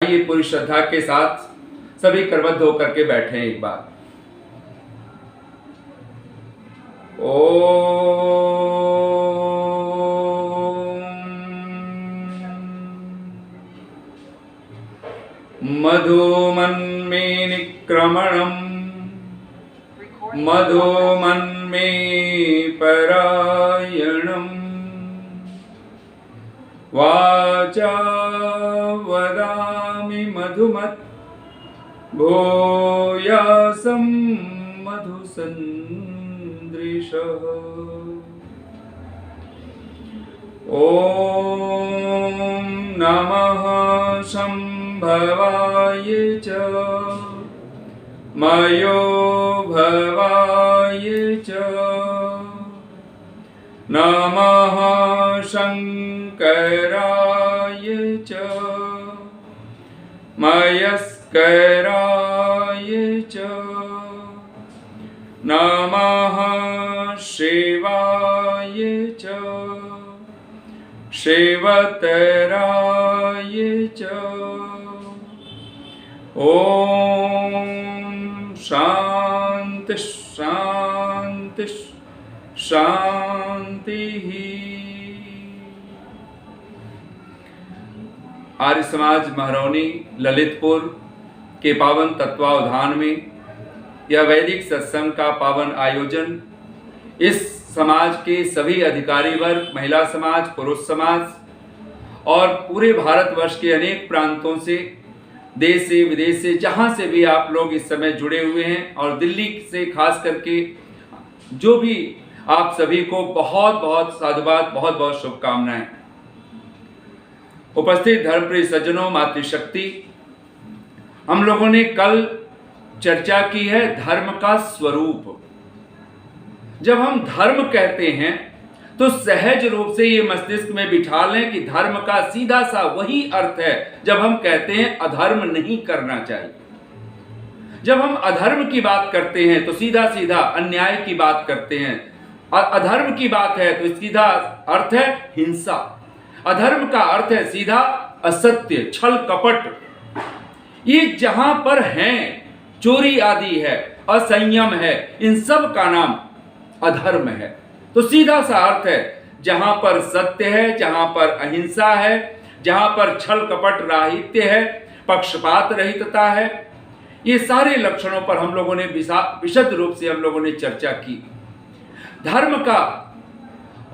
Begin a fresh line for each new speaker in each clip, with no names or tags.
आइए पूरी श्रद्धा के साथ सभी करबद्ध होकर के बैठे एक बार। मधुमन्मे निक्रमणम् मधुमन्मे परायणम् वाचा वदामि मधुमत् भूयासं मधुसन्दृशः। ॐ नमः शम्भवाय च मयो भवाय च नमः शङ्कराय च मयस्कराय च नमः शिवाय च शिवतराय च। ॐ शान्ति शान्ति शान्तिः। आर्य समाज महरौनी ललितपुर के पावन तत्वावधान में यह वैदिक सत्संग का पावन आयोजन इस समाज के सभी अधिकारी वर्ग, महिला समाज, पुरुष समाज और पूरे भारतवर्ष के अनेक प्रांतों से, देश से, विदेश से, जहां से भी आप लोग इस समय जुड़े हुए हैं और दिल्ली से खास करके जो भी आप सभी को बहुत बहुत साधुवाद, बहुत बहुत शुभकामनाएं। उपस्थित धर्मप्रिय सज्जनों, मातृशक्ति, हम लोगों ने कल चर्चा की है धर्म का स्वरूप। जब हम धर्म कहते हैं तो सहज रूप से ये मस्तिष्क में बिठा लें कि धर्म का सीधा सा वही अर्थ है जब हम कहते हैं अधर्म नहीं करना चाहिए। जब हम अधर्म की बात करते हैं तो सीधा सीधा अन्याय की बात करते हैं, और अधर्म की बात है तो सीधा अर्थ है हिंसा। अधर्म का अर्थ है सीधा असत्य, छल कपट। ये जहां पर हैं, चोरी आदि है, असंयम है, इन सब का नाम अधर्म है। तो सीधा सा अर्थ है जहां पर सत्य है, जहां पर अहिंसा है, जहां पर छल कपट राहित्य है, पक्षपात रहितता है, ये सारे लक्षणों पर हम लोगों ने विशद रूप से हम लोगों ने चर्चा की धर्म का।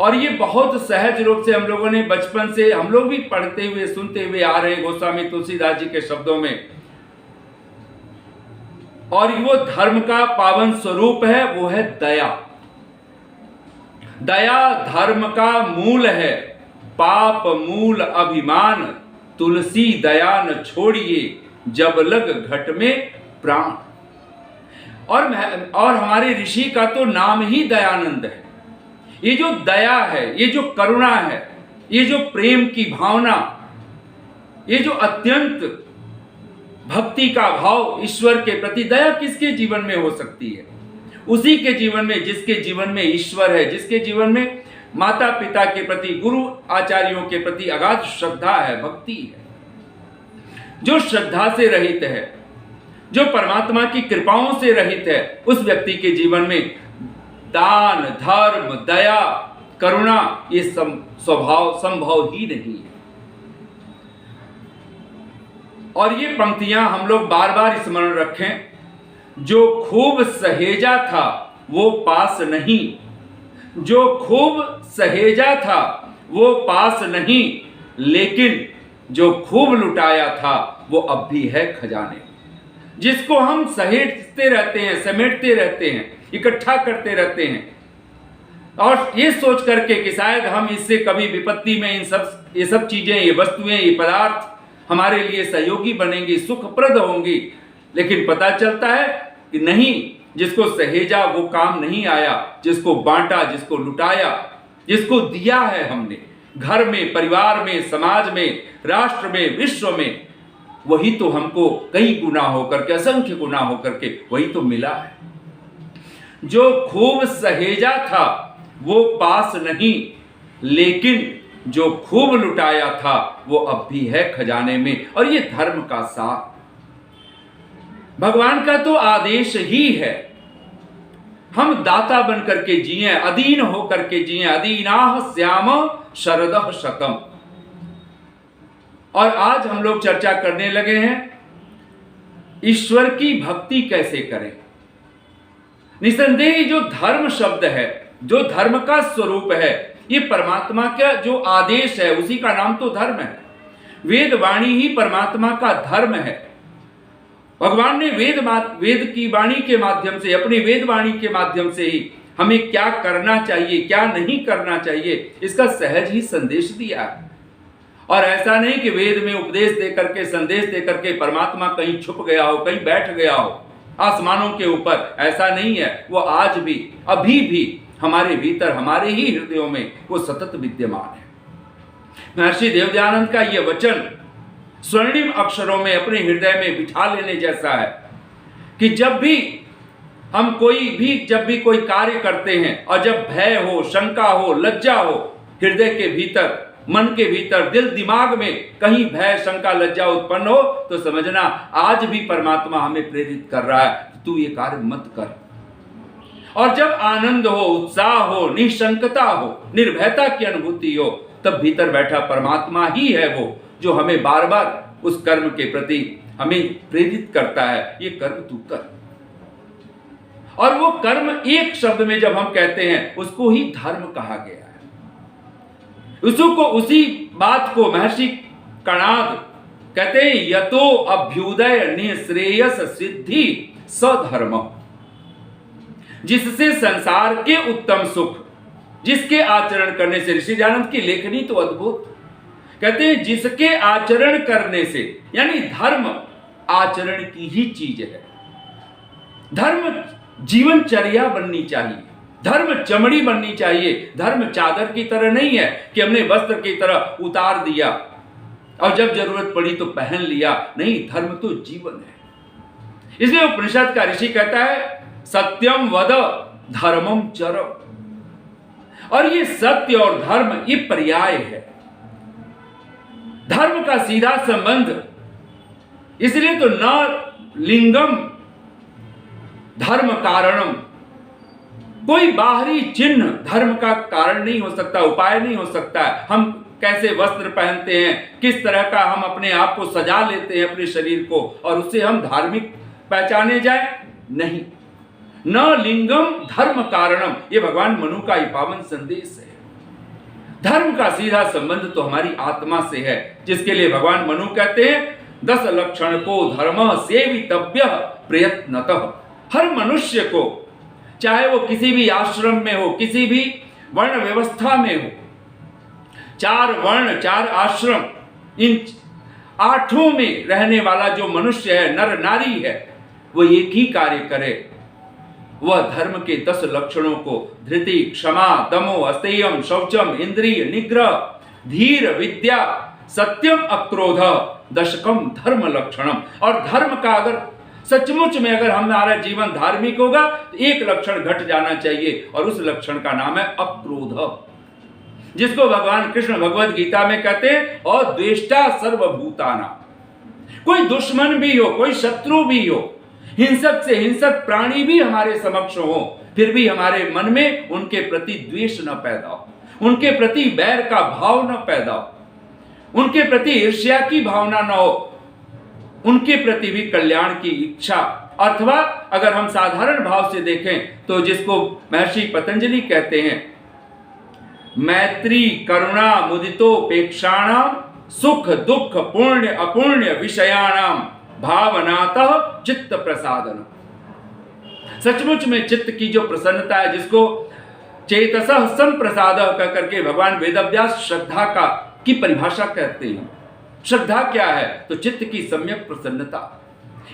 और ये बहुत सहज रूप से हम लोगों ने बचपन से हम लोग भी पढ़ते हुए सुनते हुए आ रहे हैं गोस्वामी तुलसीदास जी के शब्दों में। और वो धर्म का पावन स्वरूप है, वो है दया। दया धर्म का मूल है, पाप मूल अभिमान, तुलसी दया न छोड़िए जब लग घट में प्राण। और हमारे ऋषि का तो नाम ही दयानंद है। ये जो दया है, ये जो करुणा है, ये जो प्रेम की भावना, ये जो अत्यंत भक्ति का भाव ईश्वर के प्रति, दया किसके जीवन में हो सकती है? उसी के जीवन में जिसके जीवन में ईश्वर है, जिसके जीवन में माता पिता के प्रति, गुरु आचार्यों के प्रति अगाध श्रद्धा है, भक्ति है। जो श्रद्धा से रहित है, जो परमात्मा की कृपाओं से रहित है, उस व्यक्ति के जीवन में दान, धर्म, दया, करुणा ये स्वभाव संभव ही नहीं है। और ये पंक्तियां हम लोग बार बार स्मरण रखें। जो खूब सहेजा था वो पास नहीं, जो खूब सहेजा था वो पास नहीं, लेकिन जो खूब लुटाया था वो अब भी है खजाने। जिसको हम सहेजते रहते हैं, समेटते रहते हैं, इकट्ठा करते रहते हैं, और ये सोच करके कि शायद हम इससे कभी विपत्ति में ये सब चीजें, ये वस्तुएं, ये पदार्थ हमारे लिए सहयोगी बनेंगी, सुखप्रद होंगी, लेकिन पता चलता है कि नहीं, जिसको सहेजा वो काम नहीं आया, जिसको बांटा, जिसको लुटाया, जिसको दिया है हमने घर में, परिवार में, समाज में, राष्ट्र में, विश्व में, वही तो हमको कई गुना होकर के, असंख्य गुना होकर के वही तो मिला है। जो खूब सहेजा था वो पास नहीं, लेकिन जो खूब लुटाया था वो अब भी है खजाने में। और ये धर्म का सार भगवान का तो आदेश ही है, हम दाता बन करके जिए, अधीन होकर के जिए। अधीनाः स्याम शरदः शतम्। और आज हम लोग चर्चा करने लगे हैं ईश्वर की भक्ति कैसे करें। निसंदेह जो धर्म शब्द है, जो धर्म का स्वरूप है, ये परमात्मा का जो आदेश है उसी का नाम तो धर्म है। वेद वाणी ही परमात्मा का धर्म है। भगवान ने वेद की वाणी के माध्यम से, अपनी वेद वाणी के माध्यम से ही हमें क्या करना चाहिए, क्या नहीं करना चाहिए, इसका सहज ही संदेश दिया है। और ऐसा नहीं कि वेद में उपदेश देकर के, संदेश देकर के परमात्मा कहीं छुप गया हो, कहीं बैठ गया हो आसमानों के ऊपर, ऐसा नहीं है। वो आज भी, अभी भी हमारे भीतर, हमारे ही हृदयों में वो सतत विद्यमान है। महर्षि देवदयानंद का ये वचन स्वर्णिम अक्षरों में अपने हृदय में बिठा लेने जैसा है कि जब भी हम जब भी कोई कार्य करते हैं और जब भय हो, शंका हो, लज्जा हो, हृदय के भीतर, मन के भीतर, दिल दिमाग में कहीं भय, शंका, लज्जा उत्पन्न हो, तो समझना आज भी परमात्मा हमें प्रेरित कर रहा है कि तू ये कार्य मत कर। और जब आनंद हो, उत्साह हो, निशंकता हो, निर्भयता की अनुभूति हो, तब भीतर बैठा परमात्मा ही है वो जो हमें बार बार उस कर्म के प्रति हमें प्रेरित करता है, ये कर्म तू कर। और वो कर्म एक शब्द में जब हम कहते हैं उसको ही धर्म कहा गया है। उसी बात को महर्षि कणाद कहते हैं, यतो अभ्युदय निःश्रेयस सिद्धि सधर्म। जिससे संसार के उत्तम सुख, जिसके आचरण करने से, ऋषि दयानंद की लेखनी तो अद्भुत, कहते हैं जिसके आचरण करने से, यानी धर्म आचरण की ही चीज है। धर्म जीवनचर्या बननी चाहिए, धर्म चमड़ी बननी चाहिए। धर्म चादर की तरह नहीं है कि हमने वस्त्र की तरह उतार दिया और जब जरूरत पड़ी तो पहन लिया। नहीं, धर्म तो जीवन है। इसलिए उपनिषद का ऋषि कहता है सत्यम वद धर्मम चर। और ये सत्य और धर्म ये पर्याय है, धर्म का सीधा संबंध। इसलिए तो न लिंगम धर्म कारणम, कोई बाहरी चिन्ह धर्म का कारण नहीं हो सकता, उपाय नहीं हो सकता। हम कैसे वस्त्र पहनते हैं, किस तरह का हम अपने आप को सजा लेते हैं, अपने शरीर को, और उससे हम धार्मिक पहचाने जाए, नहीं। न लिंगम धर्म कारणम, ये भगवान मनु का ही पावन संदेश है। धर्म का सीधा संबंध तो हमारी आत्मा से है, जिसके लिए भगवान मनु कहते हैं 10 लक्षण को धर्म सेवितव्य प्रयत्नतः। हर मनुष्य को, चाहे वो किसी भी आश्रम में हो, किसी भी वर्ण व्यवस्था में हो, 4 वर्ण 4 आश्रम, इन 8 में रहने वाला जो मनुष्य है, नर नारी है, वो एक ही कार्य करे। वह धर्म के 10 लक्षणों को, धृति, क्षमा, दमो, अस्तेयम, शौचम, इंद्रिय निग्रह, धीर, विद्या, सत्यम, अक्रोध, दशकम धर्म लक्षणम। और धर्म का अगर सचमुच में अगर हमारा जीवन धार्मिक होगा तो एक लक्षण घट जाना चाहिए, और उस लक्षण का नाम है अक्रोध, जिसको भगवान कृष्ण भगवद गीता में कहते हैं अद्वेष्टा सर्वभूतानां। कोई दुश्मन भी हो, कोई शत्रु भी हो, हिंसक से हिंसक प्राणी भी हमारे समक्ष हो, फिर भी हमारे मन में उनके प्रति द्वेष न पैदा हो, उनके प्रति बैर का भाव न पैदा हो, उनके प्रति ईर्ष्या की भावना न हो, उनके प्रति भी कल्याण की इच्छा। अथवा अगर हम साधारण भाव से देखें तो जिसको महर्षि पतंजलि कहते हैं मैत्री करुणा मुदितोपेक्षाणाम सुख दुख पुण्य अपुण्य विषयाणाम भावनातः चित्त प्रसादन। सचमुच में चित्त की जो प्रसन्नता है, जिसको चेतसः संप्रसादः कह करके भगवान वेदव्यास श्रद्धा की परिभाषा कहते हैं। श्रद्धा क्या है? तो चित्त की सम्यक प्रसन्नता।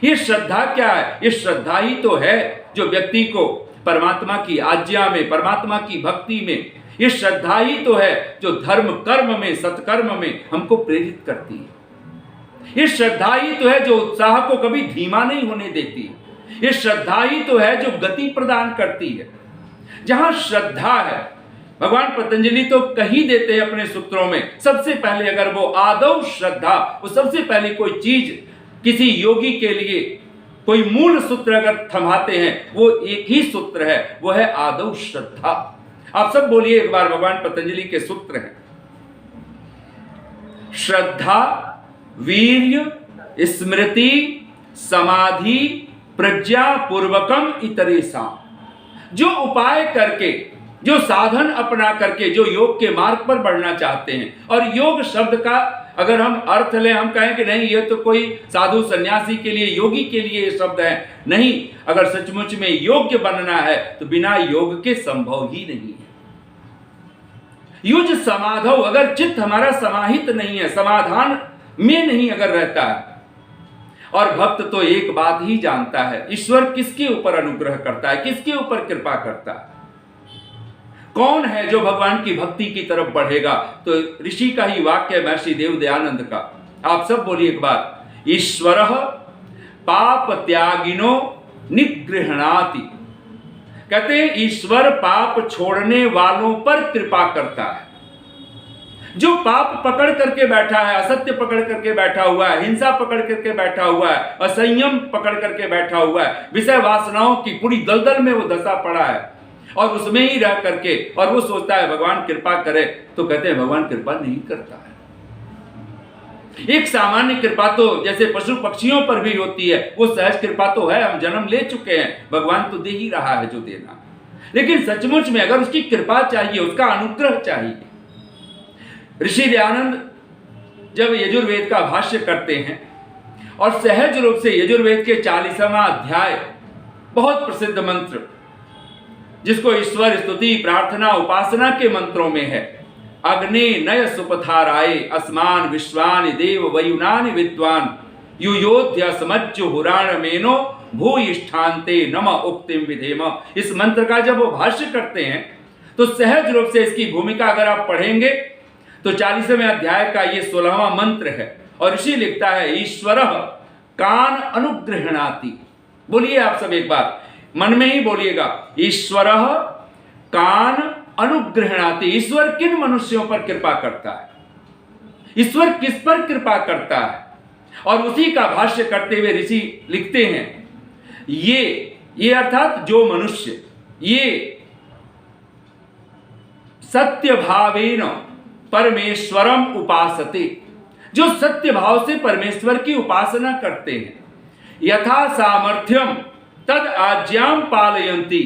ये श्रद्धा क्या है? ये श्रद्धा ही तो है जो व्यक्ति को परमात्मा की आज्ञा में, परमात्मा की भक्ति में, ये श्रद्धा ही तो है जो धर्म कर्म में, सत्कर्म में हमको प्रेरित करती है। ये श्रद्धा ही तो है जो उत्साह को कभी धीमा नहीं होने देती। ये श्रद्धा ही तो है जो गति प्रदान करती है। जहां श्रद्धा है, भगवान पतंजलि तो कही देते हैं अपने सूत्रों में, सबसे पहले अगर वो आदौ श्रद्धा, वो सबसे पहले कोई चीज किसी योगी के लिए कोई मूल सूत्र अगर थमाते हैं वो एक ही सूत्र है, वो है आदौ श्रद्धा। आप सब बोलिए एक बार, भगवान पतंजलि के सूत्र हैं श्रद्धा, वीर्य, स्मृति, समाधि, प्रज्ञा पूर्वकम इतरेसा। जो उपाय करके, जो साधन अपना करके, जो योग के मार्ग पर बढ़ना चाहते हैं, और योग शब्द का अगर हम अर्थ लें, हम कहें कि नहीं ये तो कोई साधु सन्यासी के लिए, योगी के लिए ये शब्द है, नहीं, अगर सचमुच में योग्य बनना है तो बिना योग के संभव ही नहीं है। युज समाधौ, अगर चित्त हमारा समाहित नहीं है, समाधान में नहीं अगर रहता है, और भक्त तो एक बात ही जानता है, ईश्वर किसके ऊपर अनुग्रह करता है, किसके ऊपर कृपा करता है, कौन है जो भगवान की भक्ति की तरफ बढ़ेगा। तो ऋषि का ही वाक्य है महर्षि देव दयानंद का, आप सब बोलिए एक बार, ईश्वरः पाप त्यागिनो निगृहणाति। कहते हैं ईश्वर पाप छोड़ने वालों पर कृपा करता है। जो पाप पकड़ करके बैठा है, असत्य पकड़ करके बैठा हुआ है, हिंसा पकड़ करके बैठा हुआ है, असंयम पकड़ करके बैठा हुआ है, विषय वासनाओं की पूरी दलदल में वो धंसा पड़ा है और उसमें ही रह करके, और वो सोचता है भगवान कृपा करे, तो कहते हैं भगवान कृपा नहीं करता है। एक सामान्य कृपा तो जैसे पशु पक्षियों पर भी होती है, वो सहज कृपा तो है, हम जन्म ले चुके हैं, भगवान तो दे ही रहा है जो देना, लेकिन सचमुच में अगर उसकी कृपा चाहिए, उसका अनुग्रह चाहिए। ऋषि दयानंद जब यजुर्वेद का भाष्य करते हैं और सहज रूप से यजुर्वेद के 40वां अध्याय, बहुत प्रसिद्ध मंत्र जिसको ईश्वर स्तुति प्रार्थना उपासना के मंत्रों में है, अग्नि नय सुपथाराय अस्मान विश्वानि देव वयुनानि विद्वान युयोध्य समज्जु हुराण मेनो भूयिष्ठान्ते नम उक्तिम विधेम। इस मंत्र का जब वो भाष्य करते हैं तो सहज रूप से इसकी भूमिका अगर आप पढ़ेंगे तो 40वें अध्याय का ये 16वां मंत्र है, और ऋषि लिखता है ईश्वरः कान अनुगृहणाति। बोलिए आप सब एक बार, मन में ही बोलिएगा, ईश्वरः कान अनुगृहणाति। ईश्वर किन मनुष्यों पर कृपा करता है, ईश्वर किस पर कृपा करता है, और उसी का भाष्य करते हुए ऋषि लिखते हैं ये अर्थात जो मनुष्य ये सत्य भावेन परमेश्वरम उपासते, जो सत्य भाव से परमेश्वर की उपासना करते हैं, यथा सामर्थ्यम तद आज्ञाम पालयन्ति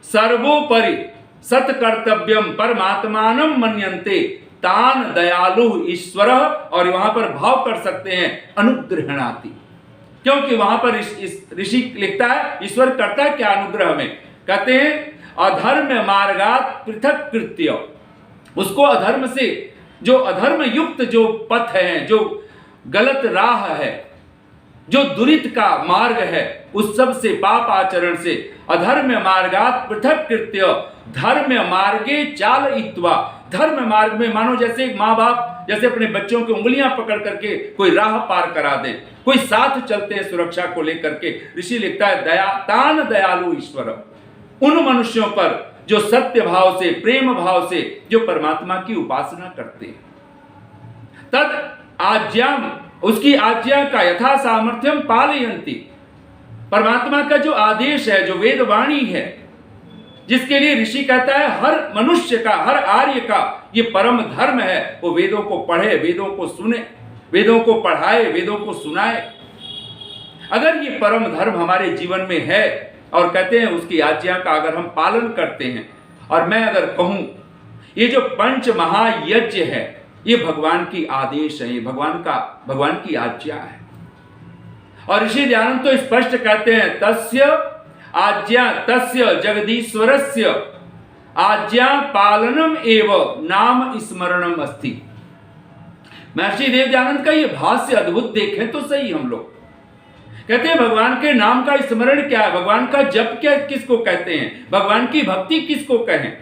सर्वोपरि सत्कर्तव्यम परमात्मानं मन्यन्ते तान दयालु ईश्वर। और वहां पर भाव कर सकते हैं अनुग्रहणाति, क्योंकि वहां पर ऋषि लिखता है ईश्वर करता क्या अनुग्रह में, कहते हैं अधर्म मार्गात पृथक कृत्य। उसको अधर्म से, जो अधर्म युक्त जो पथ है, जो गलत राह है, जो दुरित का मार्ग है, उस सब से पाप आचरण से अधर्म मार्गात पृथक कृत्य धर्म मार्गे चालयित्वा। धर्म मार्ग में मानो जैसे एक माँ बाप जैसे अपने बच्चों की उंगलियां पकड़ करके कोई राह पार करा दे, कोई साथ चलते हैं सुरक्षा को लेकर के। ऋषि लिखता है तान दयालु ईश्वर, उन मनुष्यों पर जो सत्य भाव से, प्रेम भाव से, जो परमात्मा की उपासना करते हैं, तद आज्ञाम, उसकी आज्ञा का यथा सामर्थ्यम पालयन्ति। परमात्मा का जो आदेश है, जो वेदवाणी है, जिसके लिए ऋषि कहता है हर मनुष्य का, हर आर्य का ये परम धर्म है, वो वेदों को पढ़े, वेदों को सुने, वेदों को पढ़ाए, वेदों को सुनाए। अगर ये परम धर्म हमारे जीवन में है और कहते हैं उसकी आज्ञा का अगर हम पालन करते हैं, और मैं अगर कहूं ये जो पंच महायज्ञ है ये भगवान की आदेश है, ये भगवान की आज्ञा है। और ऋषि दयानंद तो स्पष्ट कहते हैं तस्य आज्ञा तस्य जगदीश्वरस्य आज्ञा पालनम एव नाम स्मरणम अस्ति। महर्षि देव दयानंद का ये भाष्य अद्भुत देखें तो सही हम लोग। कहते हैं भगवान के नाम का स्मरण क्या है, भगवान का जप क्या किसको कहते हैं, भगवान की भक्ति किसको कहें,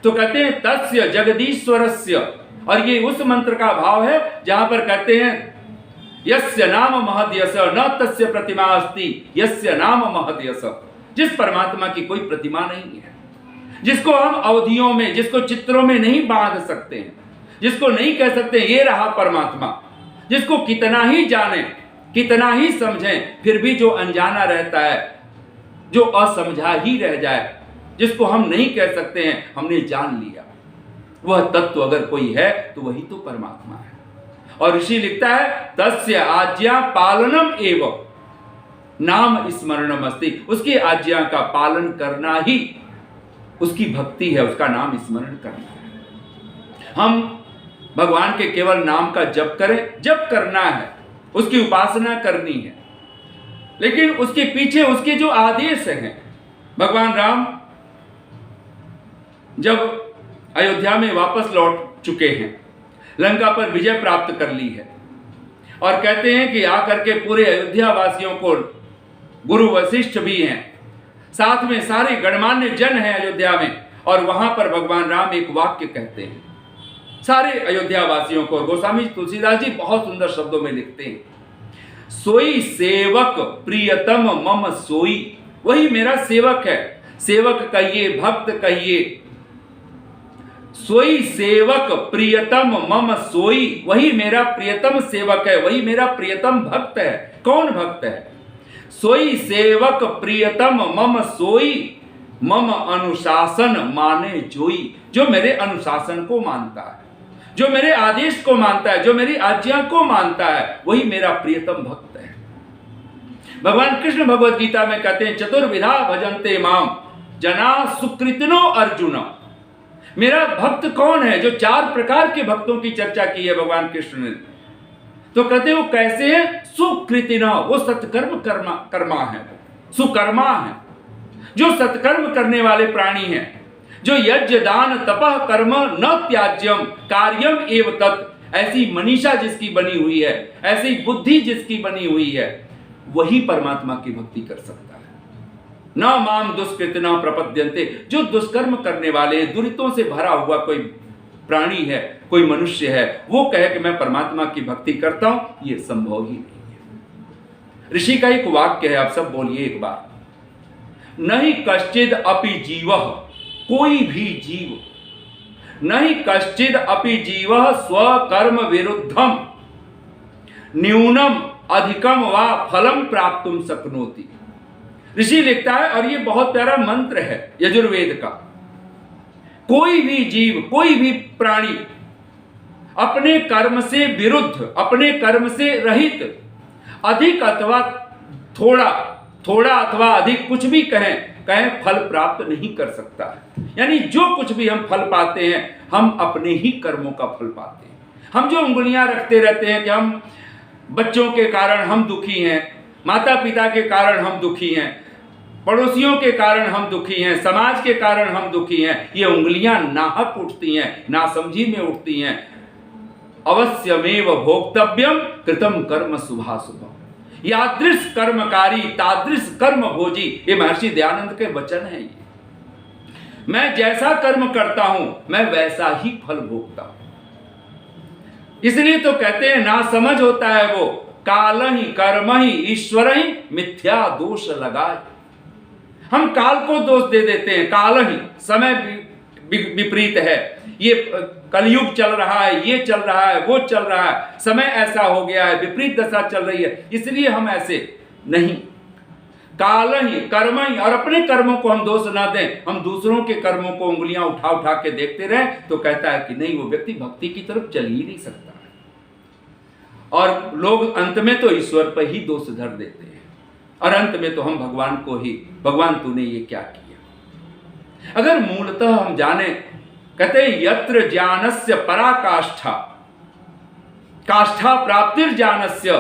तो कहते हैं तस्य जगदीश्वरस्य। और ये उस मंत्र का भाव है जहां पर कहते हैं यस्य नाम महद्यस न तस्य प्रतिमा अस्ति यस्य नाम महद्यस। जिस परमात्मा की कोई प्रतिमा नहीं है, जिसको हम अवधियों में, जिसको चित्रों में नहीं बांध सकते हैं, जिसको नहीं कह सकते ये रहा परमात्मा, जिसको कितना ही जाने, कितना ही समझें, फिर भी जो अनजाना रहता है, जो असमझा ही रह जाए, जिसको हम नहीं कह सकते हैं हमने जान लिया, वह तत्व अगर कोई है तो वही तो परमात्मा है। और ऋषि लिखता है तस्य आज्ञा पालनम एवं नाम स्मरणम अस्ति, उसकी आज्ञा का पालन करना ही उसकी भक्ति है, उसका नाम स्मरण करना है। हम भगवान के केवल नाम का जप करें, जप करना है, उसकी उपासना करनी है, लेकिन उसके पीछे उसके जो आदेश हैं, भगवान राम जब अयोध्या में वापस लौट चुके हैं, लंका पर विजय प्राप्त कर ली है, और कहते हैं कि आकर के पूरे अयोध्या वासियों को, गुरु वशिष्ठ भी हैं, साथ में सारे गणमान्य जन हैं अयोध्या में, और वहां पर भगवान राम एक वाक्य कहते हैं सारे अयोध्या वासियों को। गोस्वामी तुलसीदास जी बहुत सुंदर शब्दों में लिखते हैं, सोई सेवक प्रियतम मम सोई, वही मेरा सेवक है, सेवक कहिए, भक्त कहिए, सोई सेवक प्रियतम मम सोई, वही मेरा प्रियतम सेवक है, वही मेरा प्रियतम भक्त है। कौन भक्त है? सोई सेवक प्रियतम मम सोई, मम अनुशासन माने जोई, जो मेरे अनुशासन को मानता है, जो मेरे आदेश को मानता है, जो मेरी आज्ञा को मानता है, वही मेरा प्रियतम भक्त है। भगवान कृष्ण भगवद गीता में कहते हैं चतुर्विधा भजन्ते माम जना सुकृतिनो अर्जुन, मेरा भक्त कौन है? जो 4 प्रकार के भक्तों की चर्चा की है भगवान कृष्ण ने, तो कहते वो कैसे है? सुकृतिना, वो सत्कर्म कर्मा है, सुकर्मा है, जो सत्कर्म करने वाले प्राणी हैं, जो यज्ञ दान तपः कर्म न त्याज्यम कार्यम एव तत्, ऐसी मनीषा जिसकी बनी हुई है, ऐसी बुद्धि जिसकी बनी हुई है, वही परमात्मा की भक्ति कर सकता है। न माम दुष्कृतिना प्रपद्यन्ते, जो दुष्कर्म करने वाले, दुरितों से भरा हुआ कोई प्राणी है, कोई मनुष्य है, वो कहे कि मैं परमात्मा की भक्ति करता हूं, ये संभव ही नहीं है। ऋषि का एक वाक्य है, आप सब बोलिए एक बार, नहीं कश्चिद अपि जीवः, कोई भी जीव, नहीं कश्चिद अपि जीवः स्वकर्म विरुद्धम न्यूनम अधिकम वा फलम प्राप्तुम शक्नोति। ऋषि लिखता है, और ये बहुत प्यारा मंत्र है यजुर्वेद का, कोई भी जीव, कोई भी प्राणी अपने कर्म से विरुद्ध, अपने कर्म से रहित, अधिक अथवा थोड़ा, थोड़ा अथवा अधिक, कुछ भी कहें फल प्राप्त नहीं कर सकता है। यानी जो कुछ भी हम फल पाते हैं, हम अपने ही कर्मों का फल पाते हैं। हम जो उंगलियां रखते रहते हैं कि हम बच्चों के कारण हम दुखी हैं, माता पिता के कारण हम दुखी हैं, पड़ोसियों के कारण हम दुखी हैं, समाज के कारण हम दुखी हैं, ये उंगलियां नाहक उठती हैं, नासमझी में उठती हैं। अवश्यमेव भोक्तव्यम कृतम कर्म शुभाशुभम, यादृश कर्मकारी तादृश कर्म भोजी, ये महर्षि दयानंद के वचन है। ये मैं जैसा कर्म करता हूं, मैं वैसा ही फल भोगता हूं। इसलिए तो कहते हैं ना समझ होता है वो, काल ही कर्म ही ईश्वर ही मिथ्या दोष लगाए। हम काल को दोष दे देते हैं, काल ही, समय विपरीत है, ये कलयुग चल रहा है, ये चल रहा है, वो चल रहा है, समय ऐसा हो गया है, विपरीत दशा चल रही है, इसलिए हम ऐसे नहीं। काल ही कर्म ही, और अपने कर्मों को हम दोष ना दें, हम दूसरों के कर्मों को उंगलियां उठा उठा के देखते रहें, तो कहता है कि नहीं, वो व्यक्ति भक्ति की तरफ चल ही नहीं सकता है। और लोग अंत में तो ईश्वर पर ही दोष धर देते हैं, और अंत में तो हम भगवान को ही, भगवान तूने ये क्या किया। अगर मूलतः हम जाने, कहते हैं यत्र ज्ञानस्य पराकाष्ठा काष्ठा प्राप्तिर ज्ञानस्य,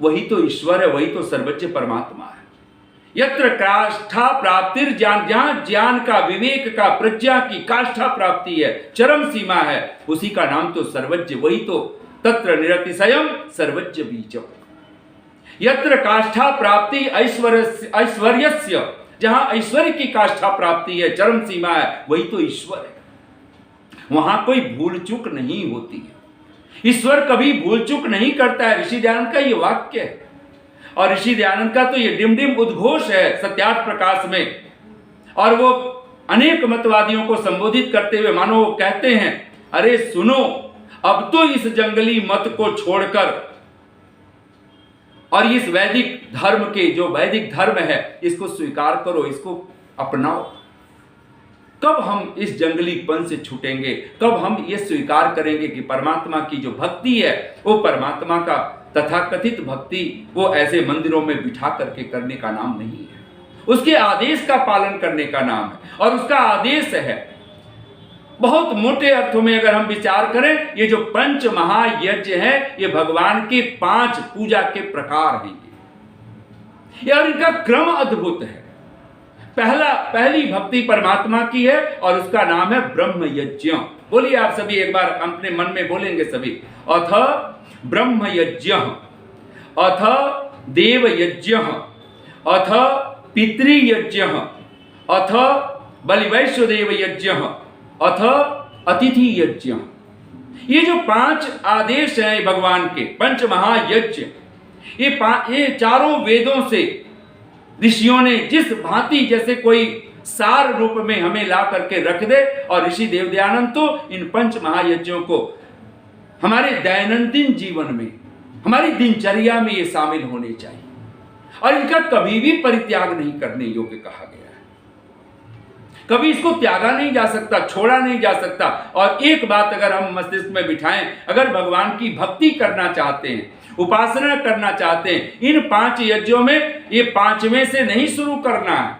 वही तो ईश्वर है, वही तो सर्वोच्च परमात्मा है। यत्र काष्ठा प्राप्तिर ज्ञान, जहां ज्ञान का, विवेक का, प्रज्ञा की काष्ठा प्राप्ति है, चरम सीमा है, उसी का नाम तो सर्वज्ञ, वही तो तत्र निरतिशयम सर्वज्ञ बीजम। यत्र काष्ठा प्राप्ति ऐश्वर्यस्य, जहां ऐश्वर्य की काष्ठा प्राप्ति है, चरम सीमा है, वही तो ईश्वर है। वहां कोई भूल चूक नहीं होती है, ईश्वर कभी भूल चूक नहीं करता है। ऋषि दयानंद का ये वाक्य है, और ऋषि दयानंद का तो ये डिम डिम उद्घोष है सत्यार्थ प्रकाश में, और वो अनेक मतवादियों को संबोधित करते हुए मानो वो कहते हैं, अरे सुनो, अब तो इस जंगली मत को छोड़कर और इस वैदिक धर्म के, जो वैदिक धर्म है, इसको स्वीकार करो, इसको अपनाओ। कब हम इस जंगलीपन से छूटेंगे? कब हम ये स्वीकार करेंगे कि परमात्मा की जो भक्ति है वो परमात्मा का तथाकथित भक्ति वो ऐसे मंदिरों में बिठा करके करने का नाम नहीं है, उसके आदेश का पालन करने का नाम है। और उसका आदेश है, बहुत मोटे अर्थों में अगर हम विचार करें, ये जो पंच महायज्ञ है, ये भगवान के 5 पूजा के प्रकार हैं ये, और इनका क्रम अद्भुत है। पहली भक्ति परमात्मा की है और उसका नाम है ब्रह्म यज्ञ। बोलिए आप सभी एक बार अपने मन में बोलेंगे सभी, अथ ब्रह्म यज्ञ, अथ देव यज्ञ, अथ पितृयज्ञ, अथ बलिवैश्वदेव यज्ञ, अथ अतिथि यज्ञ। ये जो 5 आदेश हैं भगवान के, पंच महायज्ञ, ये चारों वेदों से ऋषियों ने जिस भांति, जैसे कोई सार रूप में हमें ला करके रख दे, और ऋषि देवदयानंद तो इन पंच महायज्ञों को हमारे दैनंदिन जीवन में, हमारी दिनचर्या में ये शामिल होने चाहिए, और इनका कभी भी परित्याग नहीं करने योग्य कहा गया है। कभी इसको त्यागा नहीं जा सकता, छोड़ा नहीं जा सकता। और एक बात अगर हम मस्तिष्क में बिठाएं, अगर भगवान की भक्ति करना चाहते हैं, उपासना करना चाहते हैं, इन 5 यज्ञों में ये 5वें से नहीं शुरू करना है।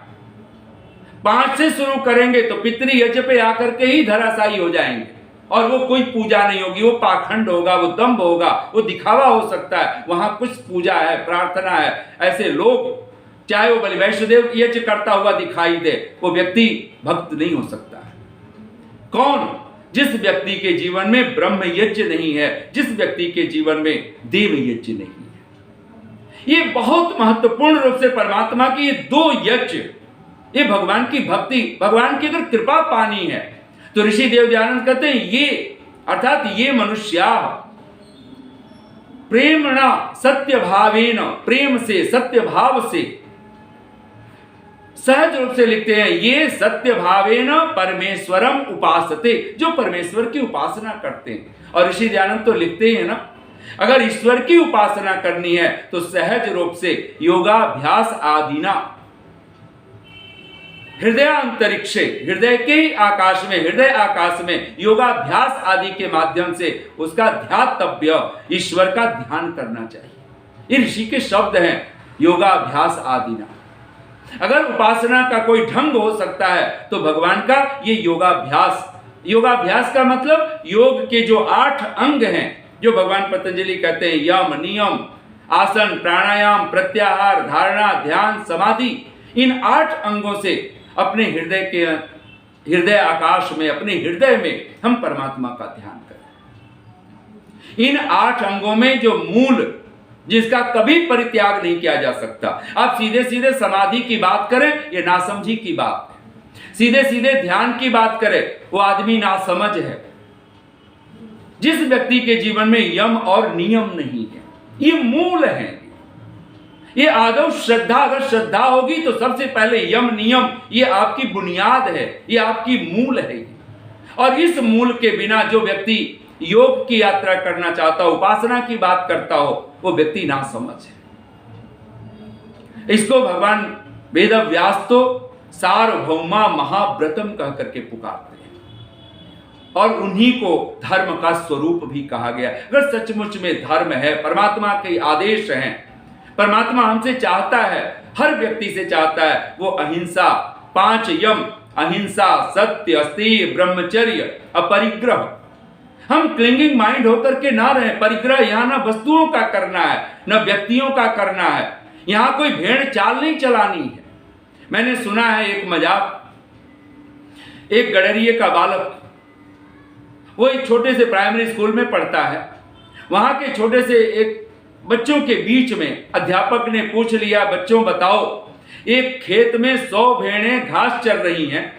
5 से शुरू करेंगे तो पितृयज्ञ पे आकर के ही धराशायी हो जाएंगे, और वो कोई पूजा नहीं होगी, वो पाखंड होगा, वो दंभ होगा, वो दिखावा हो सकता है, वहां कुछ पूजा है, प्रार्थना है। ऐसे लोग, चाहे वो बलि वैष्णदेव यज्ञ करता हुआ दिखाई दे, वो व्यक्ति भक्त नहीं हो सकता है। कौन? जिस व्यक्ति के जीवन में ब्रह्म यज्ञ नहीं है, जिस व्यक्ति के जीवन में देव यज्ञ नहीं है। ये बहुत महत्वपूर्ण रूप से परमात्मा की ये 2 यज्ञ, ये भगवान की भक्ति, भगवान की अगर कृपा पानी है तो ऋषि देवदयानंद कहते हैं, ये अर्थात ये मनुष्या प्रेमणा सत्य भावेन, प्रेम से, सत्य भाव से, सहज रूप से लिखते हैं, ये सत्य भावेन परमेश्वरम उपासते, जो परमेश्वर की उपासना करते हैं। और ऋषि दयानंद तो लिखते हैं ना, अगर ईश्वर की उपासना करनी है तो सहज रूप से योगाभ्यास आदिना, हृदय अंतरिक्षे, हृदय के ही आकाश में, हृदय आकाश में योगाभ्यास आदि के माध्यम से उसका ध्यातव्य, ईश्वर का ध्यान करना चाहिए। ये ऋषि के शब्द हैं, योगाभ्यास आदिना। अगर उपासना का कोई ढंग हो सकता है तो भगवान का ये योगाभ्यास, योगाभ्यास का मतलब योग के जो 8 अंग हैं, जो भगवान पतंजलि कहते हैं, यम, नियम, आसन, प्राणायाम, प्रत्याहार, धारणा, ध्यान, समाधि, इन 8 अंगों से अपने हृदय आकाश में, अपने हृदय में हम परमात्मा का ध्यान करें। इन 8 अंगों में जो मूल, जिसका कभी परित्याग नहीं किया जा सकता। आप सीधे सीधे समाधि की बात करें, ये नासमझी की बात है। सीधे सीधे ध्यान की बात करें, वो आदमी नासमझ है। जिस व्यक्ति के जीवन में यम और नियम नहीं है, ये मूल है, ये आदौ श्रद्धा, अगर श्रद्धा होगी तो सबसे पहले यम नियम, ये आपकी बुनियाद है, ये आपकी मूल है। और इस मूल के बिना जो व्यक्ति योग की यात्रा करना चाहता हो, उपासना की बात करता हो, वो व्यक्ति नासमझ है। इसको भगवान वेद व्यास तो सार्वभौमा महाव्रतम कह करके पुकारते हैं, और उन्हीं को धर्म का स्वरूप भी कहा गया। अगर सचमुच में धर्म है, परमात्मा के आदेश हैं, परमात्मा हमसे चाहता है, हर व्यक्ति से चाहता है, वो अहिंसा, 5 यम, अहिंसा, सत्य, अस्तेय, ब्रह्मचर्य, अपरिग्रह। हम क्लिंगिंग माइंड होकर के ना रहें। परिग्रह यहाँ ना वस्तुओं का करना है, न व्यक्तियों का करना है। यहाँ कोई भेड़ चाल नहीं चलानी है। मैंने सुना है एक मजाक, एक गडरिये का बालक, वो एक छोटे से प्राइमरी स्कूल में पढ़ता है। वहाँ के छोटे से एक बच्चों के बीच में अध्यापक ने पूछ लिया, बच्चों बताओ, एक खेत में 100 भेड़ें घास चर रही हैं,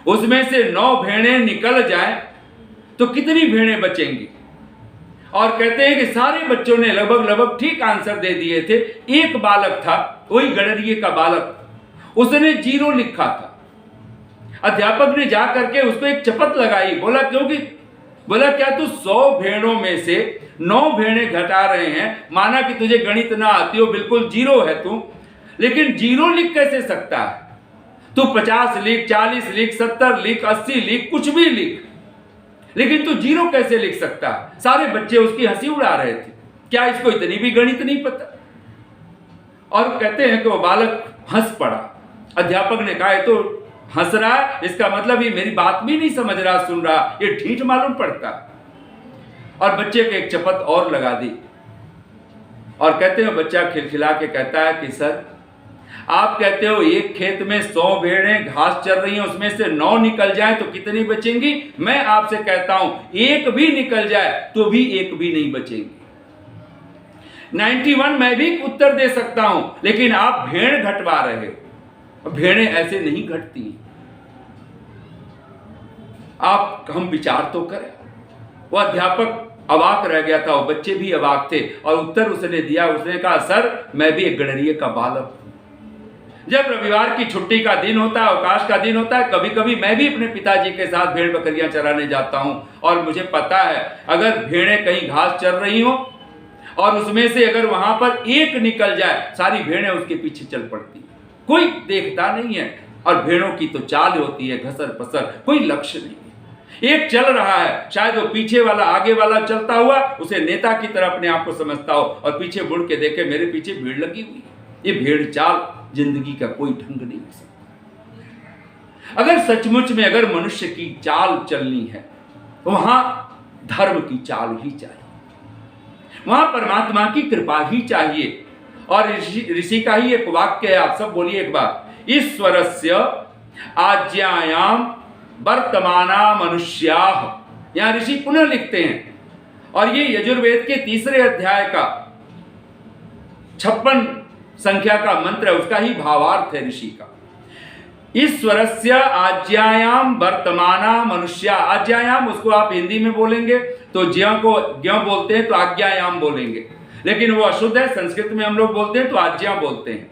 उसमें से 9 भेड़ें निकल जाएं तो कितनी भेड़ें बचेंगी? और कहते हैं कि सारे बच्चों ने लगभग ठीक आंसर दे दिए थे। एक बालक था, वही गडरिये का बालक, उसने 0 लिखा था। अध्यापक ने जा करके उसको एक चपत लगाई, बोला क्योंकि बोला क्या तू 100 भेड़ों में से 9 भेड़ें घटा रहे हैं, माना कि तुझे गणित ना आती हो, बिल्कुल जीरो है तू, लेकिन जीरो लिख कैसे सकता है? तू 50 लिख, 40 लिख, 70 लिख, 80 लिख, कुछ भी लिख, लेकिन तू जीरो कैसे लिख सकता है? सारे बच्चे उसकी हंसी उड़ा रहे थे, क्या इसको इतनी भी गणित नहीं पता? और कहते हैं कि वो बालक हंस पड़ा। अध्यापक ने कहा, तो हंस रहा है, इसका मतलब ये मेरी बात भी नहीं समझ रहा, सुन रहा, ये ढीठ मालूम पड़ता। और बच्चे के एक चपत और लगा दी और कहते हैं, बच्चा खिलखिला के कहता है कि सर, आप कहते हो एक खेत में 100 भेड़ें घास चर रही हैं, उसमें से 9 निकल जाए तो कितनी बचेंगी? मैं आपसे कहता हूं एक भी निकल जाए तो भी एक भी नहीं बचेंगी। 91 मैं भी उत्तर दे सकता हूं, लेकिन आप भेड़ घटवा रहे हो। भेड़ें ऐसे नहीं घटती। आप हम विचार तो करें। वो अध्यापक अवाक रह गया था, वो बच्चे भी अवाक थे, और उत्तर उसने दिया। उसने कहा, सर मैं भी एक गणरिये का बालक हूं। जब रविवार की छुट्टी का दिन होता है, अवकाश का दिन होता है, कभी कभी मैं भी अपने पिताजी के साथ भेड़ बकरियां चराने जाता हूं, और मुझे पता है अगर भेड़ें कहीं घास चर रही हो और उसमें से अगर वहां पर एक निकल जाए, सारी भेड़ें उसके पीछे चल पड़ती हैं। कोई देखता नहीं है, और भेड़ों की तो चाल होती है घसर पसर, कोई लक्ष्य नहीं है। एक चल रहा है, शायद वो पीछे वाला आगे वाला चलता हुआ उसे नेता की तरह अपने आप को समझता हो, और पीछे मुड़ के देखे मेरे पीछे भीड़ लगी हुई है। ये भेड़ चाल जिंदगी का कोई ढंग नहीं हो सकता। अगर सचमुच में अगर मनुष्य की चाल चलनी है तो वहां धर्म की चाल ही चाहिए, वहां परमात्मा की कृपा ही चाहिए। और ऋषि का ही एक वाक्य है, आप सब बोलिए एक बार, ईश्वरस्य आज्ञायाम वर्तमाना मनुष्याः। यहां ऋषि पुनः लिखते हैं, और ये यजुर्वेद के 3 अध्याय का 56 संख्या का मंत्र है, उसका ही भावार्थ है ऋषि का। ईश्वरस्य आज्ञायाम वर्तमाना मनुष्या। आज्ञायाम उसको आप हिंदी में बोलेंगे तो ज्यों को ज्यों बोलते हैं तो आज्ञायाम बोलेंगे, लेकिन वो अशुद्ध है, संस्कृत में हम लोग बोलते हैं तो आज्ञा बोलते हैं।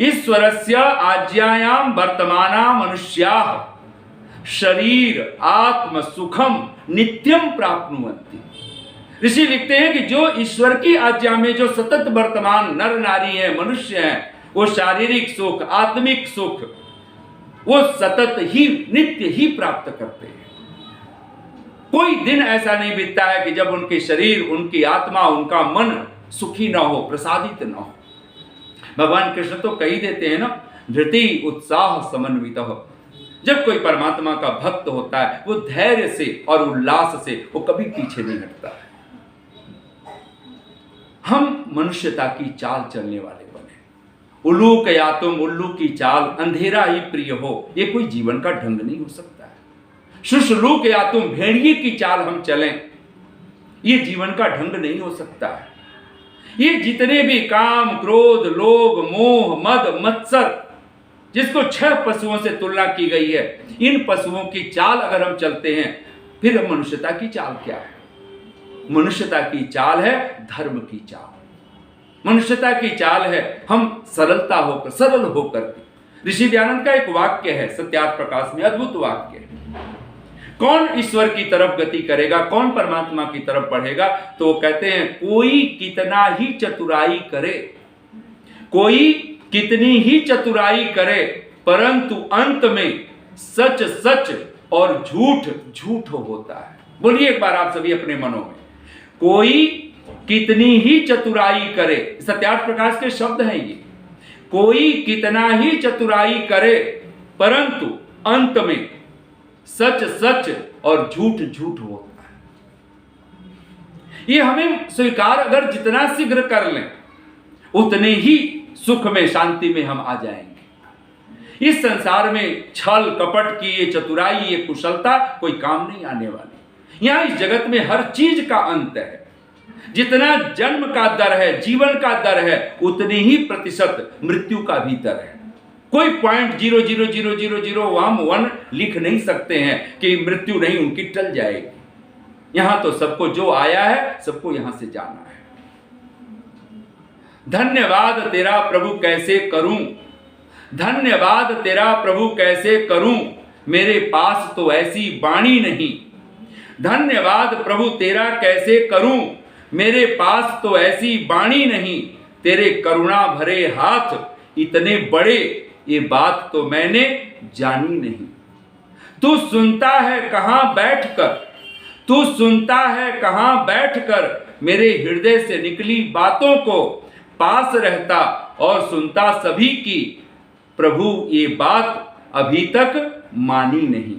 ईश्वरस्य आज्ञायाम वर्तमाना मनुष्याः शरीर आत्म सुखम नित्यम प्राप्नुवन्ति। ऋषि लिखते हैं कि जो ईश्वर की आज्ञा में जो सतत वर्तमान नर नारी हैं, मनुष्य हैं, वो शारीरिक सुख, आत्मिक सुख वो सतत ही नित्य ही प्राप्त करते हैं। कोई दिन ऐसा नहीं बीतता है कि जब उनके शरीर, उनकी आत्मा, उनका मन सुखी ना हो, प्रसादित ना हो। भगवान कृष्ण तो कही देते हैं ना, धृति उत्साह समन्वितः। जब कोई परमात्मा का भक्त होता है वो धैर्य से और उल्लास से वो कभी पीछे नहीं हटता है। हम मनुष्यता की चाल चलने वाले बने। उल्लू कया तुम उल्लू की चाल, अंधेरा ही प्रिय हो, ये कोई जीवन का ढंग नहीं हो सकता है। शुष्लूक या तुम भेड़िए की चाल हम चलें, ये जीवन का ढंग नहीं हो सकता है। ये जितने भी काम, क्रोध, लोभ, मोह, मद, मत्सर, जिसको 6 पशुओं से तुलना की गई है, इन पशुओं की चाल अगर हम चलते हैं, फिर मनुष्यता की चाल क्या है? मनुष्यता की चाल है धर्म की चाल। मनुष्यता की चाल है हम सरलता होकर, सरल होकर। ऋषि दयानंद का एक वाक्य है सत्यार्थ प्रकाश में, अद्भुत वाक्य है। कौन ईश्वर की तरफ गति करेगा, कौन परमात्मा की तरफ बढ़ेगा? तो वो कहते हैं, कोई कितना ही चतुराई करे, कोई कितनी ही चतुराई करे, परंतु अंत में सच सच और झूठ झूठ होता है। बोलिए एक बार आप सभी अपने मनों में, कोई कितनी ही चतुराई करे, सत्यार्थ प्रकाश के शब्द हैं ये। कोई कितना ही चतुराई करे, परंतु अंत में सच सच और झूठ झूठ होता है। ये हमें स्वीकार अगर जितना शीघ्र कर लें, उतने ही सुख में, शांति में हम आ जाएंगे। इस संसार में छल कपट की ये चतुराई, ये कुशलता कोई काम नहीं आने वाली। यहां इस जगत में हर चीज का अंत है। जितना जन्म का दर है, जीवन का दर है, उतनी ही प्रतिशत मृत्यु का भी दर है। कोई 0.00001 लिख नहीं सकते हैं कि मृत्यु नहीं उनकी टल जाएगी। यहां तो सबको जो आया है, सबको यहां से जाना है। धन्यवाद तेरा प्रभु कैसे करूं, धन्यवाद तेरा प्रभु कैसे करूं, मेरे पास तो ऐसी वाणी नहीं। धन्यवाद प्रभु तेरा कैसे करूं, मेरे पास तो ऐसी वाणी नहीं। तेरे करुणा भरे हाथ इतने बड़े, ये बात तो मैंने जानी नहीं। तू सुनता है कहां बैठकर, तू सुनता है कहां बैठकर, मेरे हृदय से निकली बातों को पास रहता और सुनता सभी की। प्रभु ये बात अभी तक मानी नहीं।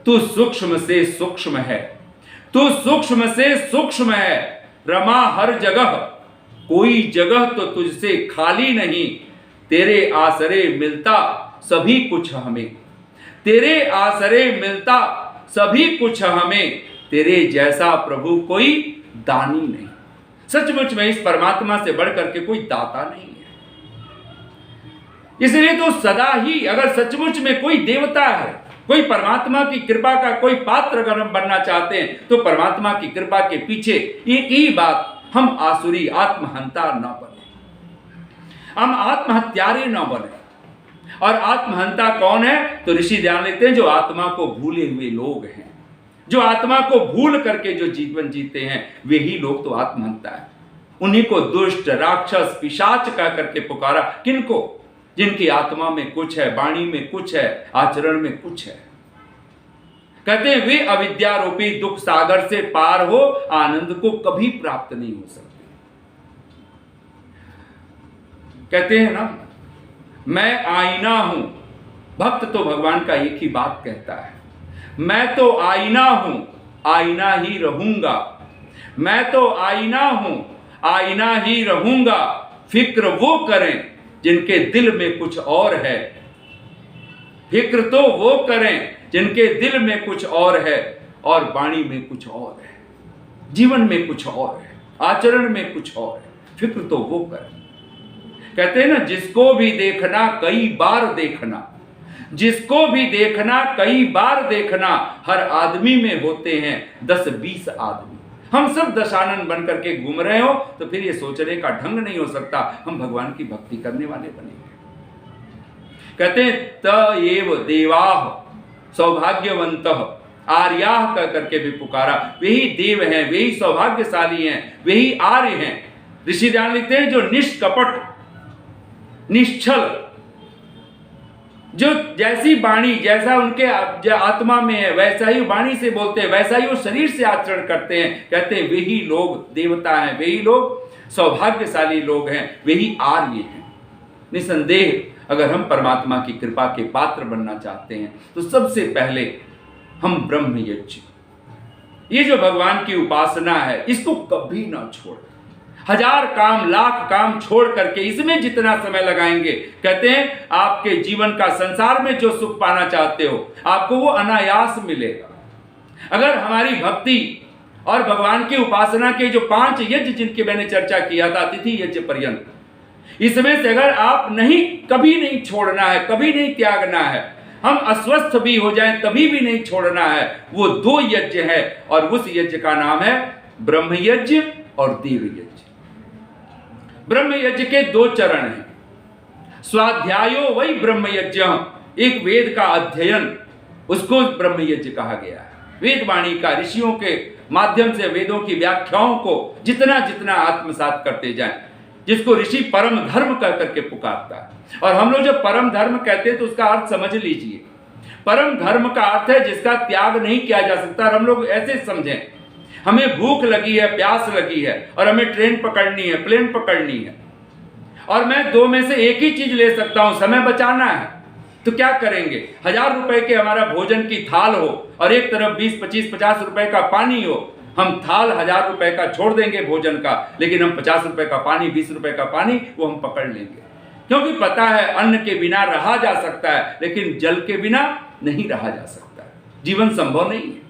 तू सूक्ष्म से सूक्ष्म है, तू सूक्ष्म से सूक्ष्म है, रमा हर जगह, कोई जगह तो तुझसे खाली नहीं। तेरे आसरे मिलता सभी कुछ हमें, तेरे आसरे मिलता सभी कुछ हमें, तेरे जैसा प्रभु कोई दानी नहीं। सचमुच में इस परमात्मा से बढ़कर के कोई दाता नहीं है। इसलिए तो सदा ही अगर सचमुच में कोई देवता है, कोई परमात्मा की कृपा का कोई पात्र अगर हम बनना चाहते हैं, तो परमात्मा की कृपा के पीछे एक ही बात, हम आसुरी आत्महंता न बने, हम आत्महत्यारे न बने। और आत्महंता कौन है? तो ऋषि ध्यान लेते हैं, जो आत्मा को भूले हुए लोग हैं, जो आत्मा को भूल करके जो जीवन जीते हैं, वे ही लोग तो आत्महंता है। उन्हीं को दुष्ट, राक्षस, पिशाच कह करके पुकारा। किनको? जिनकी आत्मा में कुछ है, वाणी में कुछ है, आचरण में कुछ है। कहते हैं वे अविद्या रूपी दुख सागर से पार हो, आनंद को कभी प्राप्त नहीं हो सकते। कहते हैं ना, मैं आईना हूं। भक्त तो भगवान का एक ही बात कहता है, मैं तो आईना हूं, आईना ही रहूंगा। मैं तो आईना हूं, आईना ही रहूंगा। फिक्र वो करें जिनके दिल में कुछ और है, फिक्र तो वो करें जिनके दिल में कुछ और है, और वाणी में कुछ और है, जीवन में कुछ और है, आचरण में कुछ और है। फिक्र तो वो करें। कहते हैं ना, जिसको भी देखना कई बार देखना, जिसको भी देखना कई बार देखना। हर आदमी में होते हैं 10-20 आदमी। हम सब दशानन बन करके घूम रहे हो तो फिर ये सोचने का ढंग नहीं हो सकता हम भगवान की भक्ति करने वाले बनेंगे। कहते हैं त एव देवाः सौभाग्यवंतः आर्याः कह करके भी पुकारा। वही देव हैं, वही सौभाग्यशाली हैं, वही आर्य हैं। ऋषि ध्यान लिखते हैं, जो निष्कपट, निश्चल, जो जैसी वाणी, जैसा उनके आत्मा में है वैसा ही वाणी से बोलते हैं, वैसा ही वो शरीर से आचरण करते हैं। कहते हैं वही लोग देवता हैं, वही लोग सौभाग्यशाली लोग हैं, वही आर्य हैं। निसंदेह अगर हम परमात्मा की कृपा के पात्र बनना चाहते हैं तो सबसे पहले हम ब्रह्म यज्ञ, ये जो भगवान की उपासना है, इसको कभी ना छोड़। 1000 काम, लाख काम छोड़ करके इसमें जितना समय लगाएंगे, कहते हैं आपके जीवन का, संसार में जो सुख पाना चाहते हो, आपको वो अनायास मिलेगा। अगर हमारी भक्ति और भगवान की उपासना के जो 5 यज्ञ जिनकी मैंने चर्चा किया था, अतिथि यज्ञ पर्यंत, इसमें से अगर आप कभी नहीं छोड़ना है, कभी नहीं त्यागना है, हम अस्वस्थ भी हो जाएं तभी भी नहीं छोड़ना है, वो 2 यज्ञ है। और उस यज्ञ का नाम है ब्रह्म यज्ञ और देव यज्ञ। ब्रह्म यज्ञ के 2 चरण हैं। स्वाध्यायो वही ब्रह्म यज्ञ, एक वेद का अध्ययन, उसको ब्रह्म यज्ञ कहा गया है। वेदवाणी का, ऋषियों के माध्यम से वेदों की व्याख्याओं को जितना जितना आत्मसात करते जाएं, जिसको ऋषि परम धर्म कह करके पुकारता है। और हम लोग जब परम धर्म कहते हैं तो उसका अर्थ समझ लीजिए। परम धर्म का अर्थ है जिसका त्याग नहीं किया जा सकता। और हम लोग ऐसे समझें, हमें भूख लगी है, प्यास लगी है और हमें ट्रेन पकड़नी है, प्लेन पकड़नी है, और मैं 2 में से एक ही चीज ले सकता हूं, समय बचाना है, तो क्या करेंगे? 1000 रुपए के हमारा भोजन की थाल हो और एक तरफ 20, 25, 50 रुपए का पानी हो, हम थाल 1000 रुपए का छोड़ देंगे भोजन का, लेकिन हम 50 रुपए का पानी, 20 रुपए का पानी वो हम पकड़ लेंगे, क्योंकि पता है अन्न के बिना रहा जा सकता है, लेकिन जल के बिना नहीं रहा जा सकता। जीवन संभव नहीं है।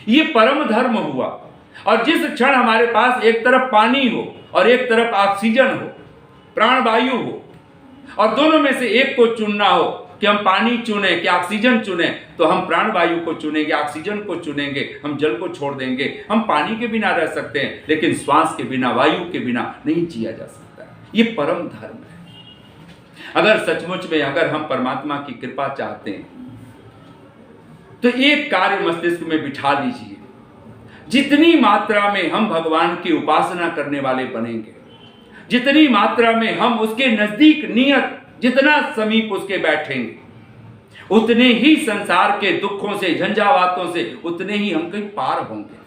ये परम धर्म हुआ। और जिस क्षण हमारे पास एक तरफ पानी हो और एक तरफ ऑक्सीजन हो, प्राणवायु हो, और दोनों में से एक को चुनना हो कि हम पानी चुने कि ऑक्सीजन चुने, तो हम प्राणवायु को चुनेंगे, ऑक्सीजन को चुनेंगे, हम जल को छोड़ देंगे। हम पानी के बिना रह सकते हैं, लेकिन श्वास के बिना, वायु के बिना नहीं जिया जा सकता। ये परम धर्म है। अगर सचमुच में अगर हम परमात्मा की कृपा चाहते हैं तो एक कार्य मस्तिष्क में बिठा लीजिए, जितनी मात्रा में हम भगवान की उपासना करने वाले बनेंगे, जितनी मात्रा में हम उसके नजदीक नियत जितना समीप उसके बैठेंगे, उतने ही संसार के दुखों से, झंझावातों से उतने ही हम कहीं पार होंगे।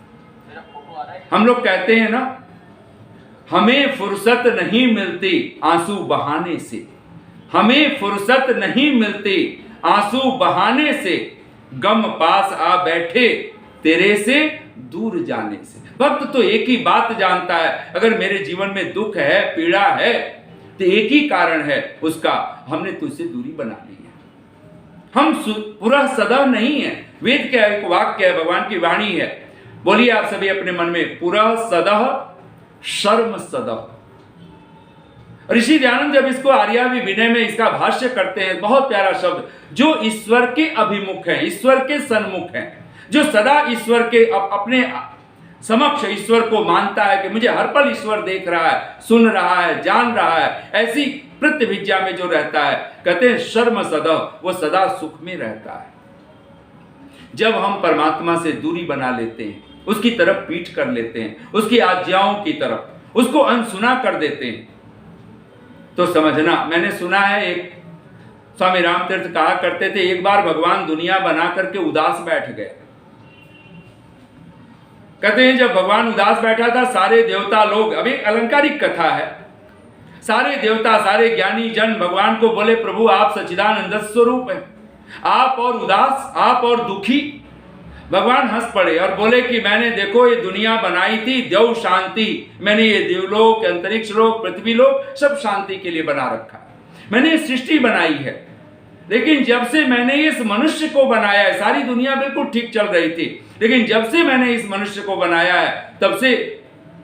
हम लोग कहते हैं ना, हमें फुर्सत नहीं मिलती आंसू बहाने से, हमें फुर्सत नहीं मिलती आंसू बहाने से, गम पास आ बैठे तेरे से दूर जाने से। भक्त तो एक ही बात जानता है, अगर मेरे जीवन में दुख है, पीड़ा है, तो एक ही कारण है उसका, हमने तुझसे दूरी बना ली है। हम पूरा सदा नहीं है। वेद का एक वाक्य है, भगवान की वाणी है, बोलिए आप सभी अपने मन में, पूरा सदा शर्म सदा। ऋषि दयानंद जब इसको आर्यावी विनय में इसका भाष्य करते हैं, बहुत प्यारा शब्द, जो ईश्वर के अभिमुख है, ईश्वर के सन्मुख है, जो सदा ईश्वर के अपने समक्ष ईश्वर को मानता है कि मुझे हर पल ईश्वर देख रहा है, सुन रहा है, जान रहा है, ऐसी प्रतिविद्या में जो रहता है, कहते हैं शर्म सदा, वो सदा सुख में रहता है। जब हम परमात्मा से दूरी बना लेते हैं, उसकी तरफ पीठ कर लेते हैं, उसकी आज्ञाओं की तरफ उसको अनसुना कर देते हैं, तो समझना, मैंने सुना है एक स्वामी रामतीर्थ कहा करते थे, एक बार भगवान दुनिया बना करके उदास बैठ गए। कहते हैं जब भगवान उदास बैठा था, सारे देवता लोग, अभी अलंकारिक कथा है, सारे देवता, सारे ज्ञानी जन भगवान को बोले, प्रभु आप सच्चिदानंद स्वरूप हैं, आप और उदास, आप और दुखी। भगवान हंस पड़े और बोले कि मैंने देखो ये दुनिया बनाई थी देव शांति, मैंने ये देवलोक, अंतरिक्ष लोक, पृथ्वी लोक सब शांति के लिए बना रखा है, मैंने ये सृष्टि बनाई है, लेकिन जब से मैंने इस मनुष्य को बनाया है, सारी दुनिया बिल्कुल ठीक चल रही थी, लेकिन जब से मैंने इस मनुष्य को बनाया है, तब से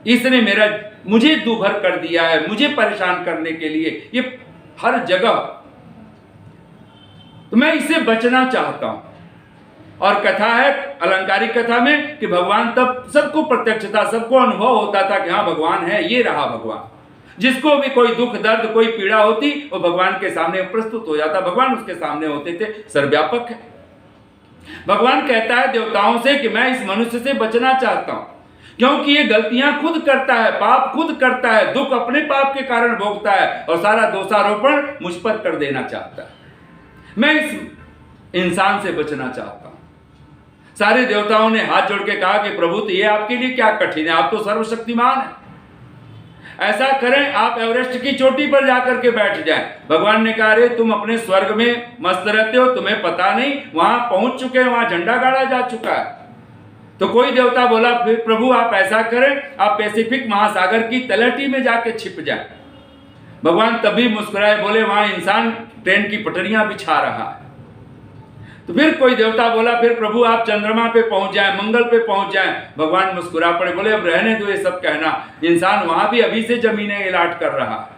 इसने मुझे दुभर कर दिया है, मुझे परेशान करने के लिए ये हर जगह, तो मैं इससे बचना चाहता हूं। और कथा है अलंकारिक कथा में कि भगवान तब सबको प्रत्यक्ष था, सबको अनुभव होता था कि हाँ भगवान है, ये रहा भगवान। जिसको भी कोई दुख दर्द कोई पीड़ा होती वो भगवान के सामने प्रस्तुत हो जाता, भगवान उसके सामने होते थे, सर्वव्यापक है। भगवान कहता है देवताओं से कि मैं इस मनुष्य से बचना चाहता हूं, क्योंकि ये गलतियां खुद करता है, पाप खुद करता है, दुख अपने पाप के कारण भोगता है और सारा दोषारोपण मुझ पर कर देना चाहता है। मैं इस इंसान से बचना चाहता हूं। सारे देवताओं ने हाथ जोड़ के कहा कि प्रभु तो ये आपके लिए क्या कठिन है, आप तो सर्वशक्तिमान है, ऐसा करें आप एवरेस्ट की चोटी पर जाकर के बैठ जाएं। भगवान ने कहा, अरे तुम अपने स्वर्ग में मस्त रहते हो, तुम्हें पता नहीं, वहां पहुंच चुके हैं, वहां झंडा गाड़ा जा चुका है। तो कोई देवता बोला, फिर प्रभु आप ऐसा करें, आप पैसिफिक महासागर की तलहटी में जाके छिप जाएं। भगवान तभी मुस्कुराए, बोले वहां इंसान ट्रेन की पटरियां बिछा रहा है। तो फिर कोई देवता बोला, फिर प्रभु आप चंद्रमा पे पहुंच जाएं, मंगल पे पहुंच जाएं। भगवान मुस्कुरा पड़े, बोले अब रहने दो ये सब कहना, इंसान वहां भी अभी से जमीनें इलाट कर रहा है।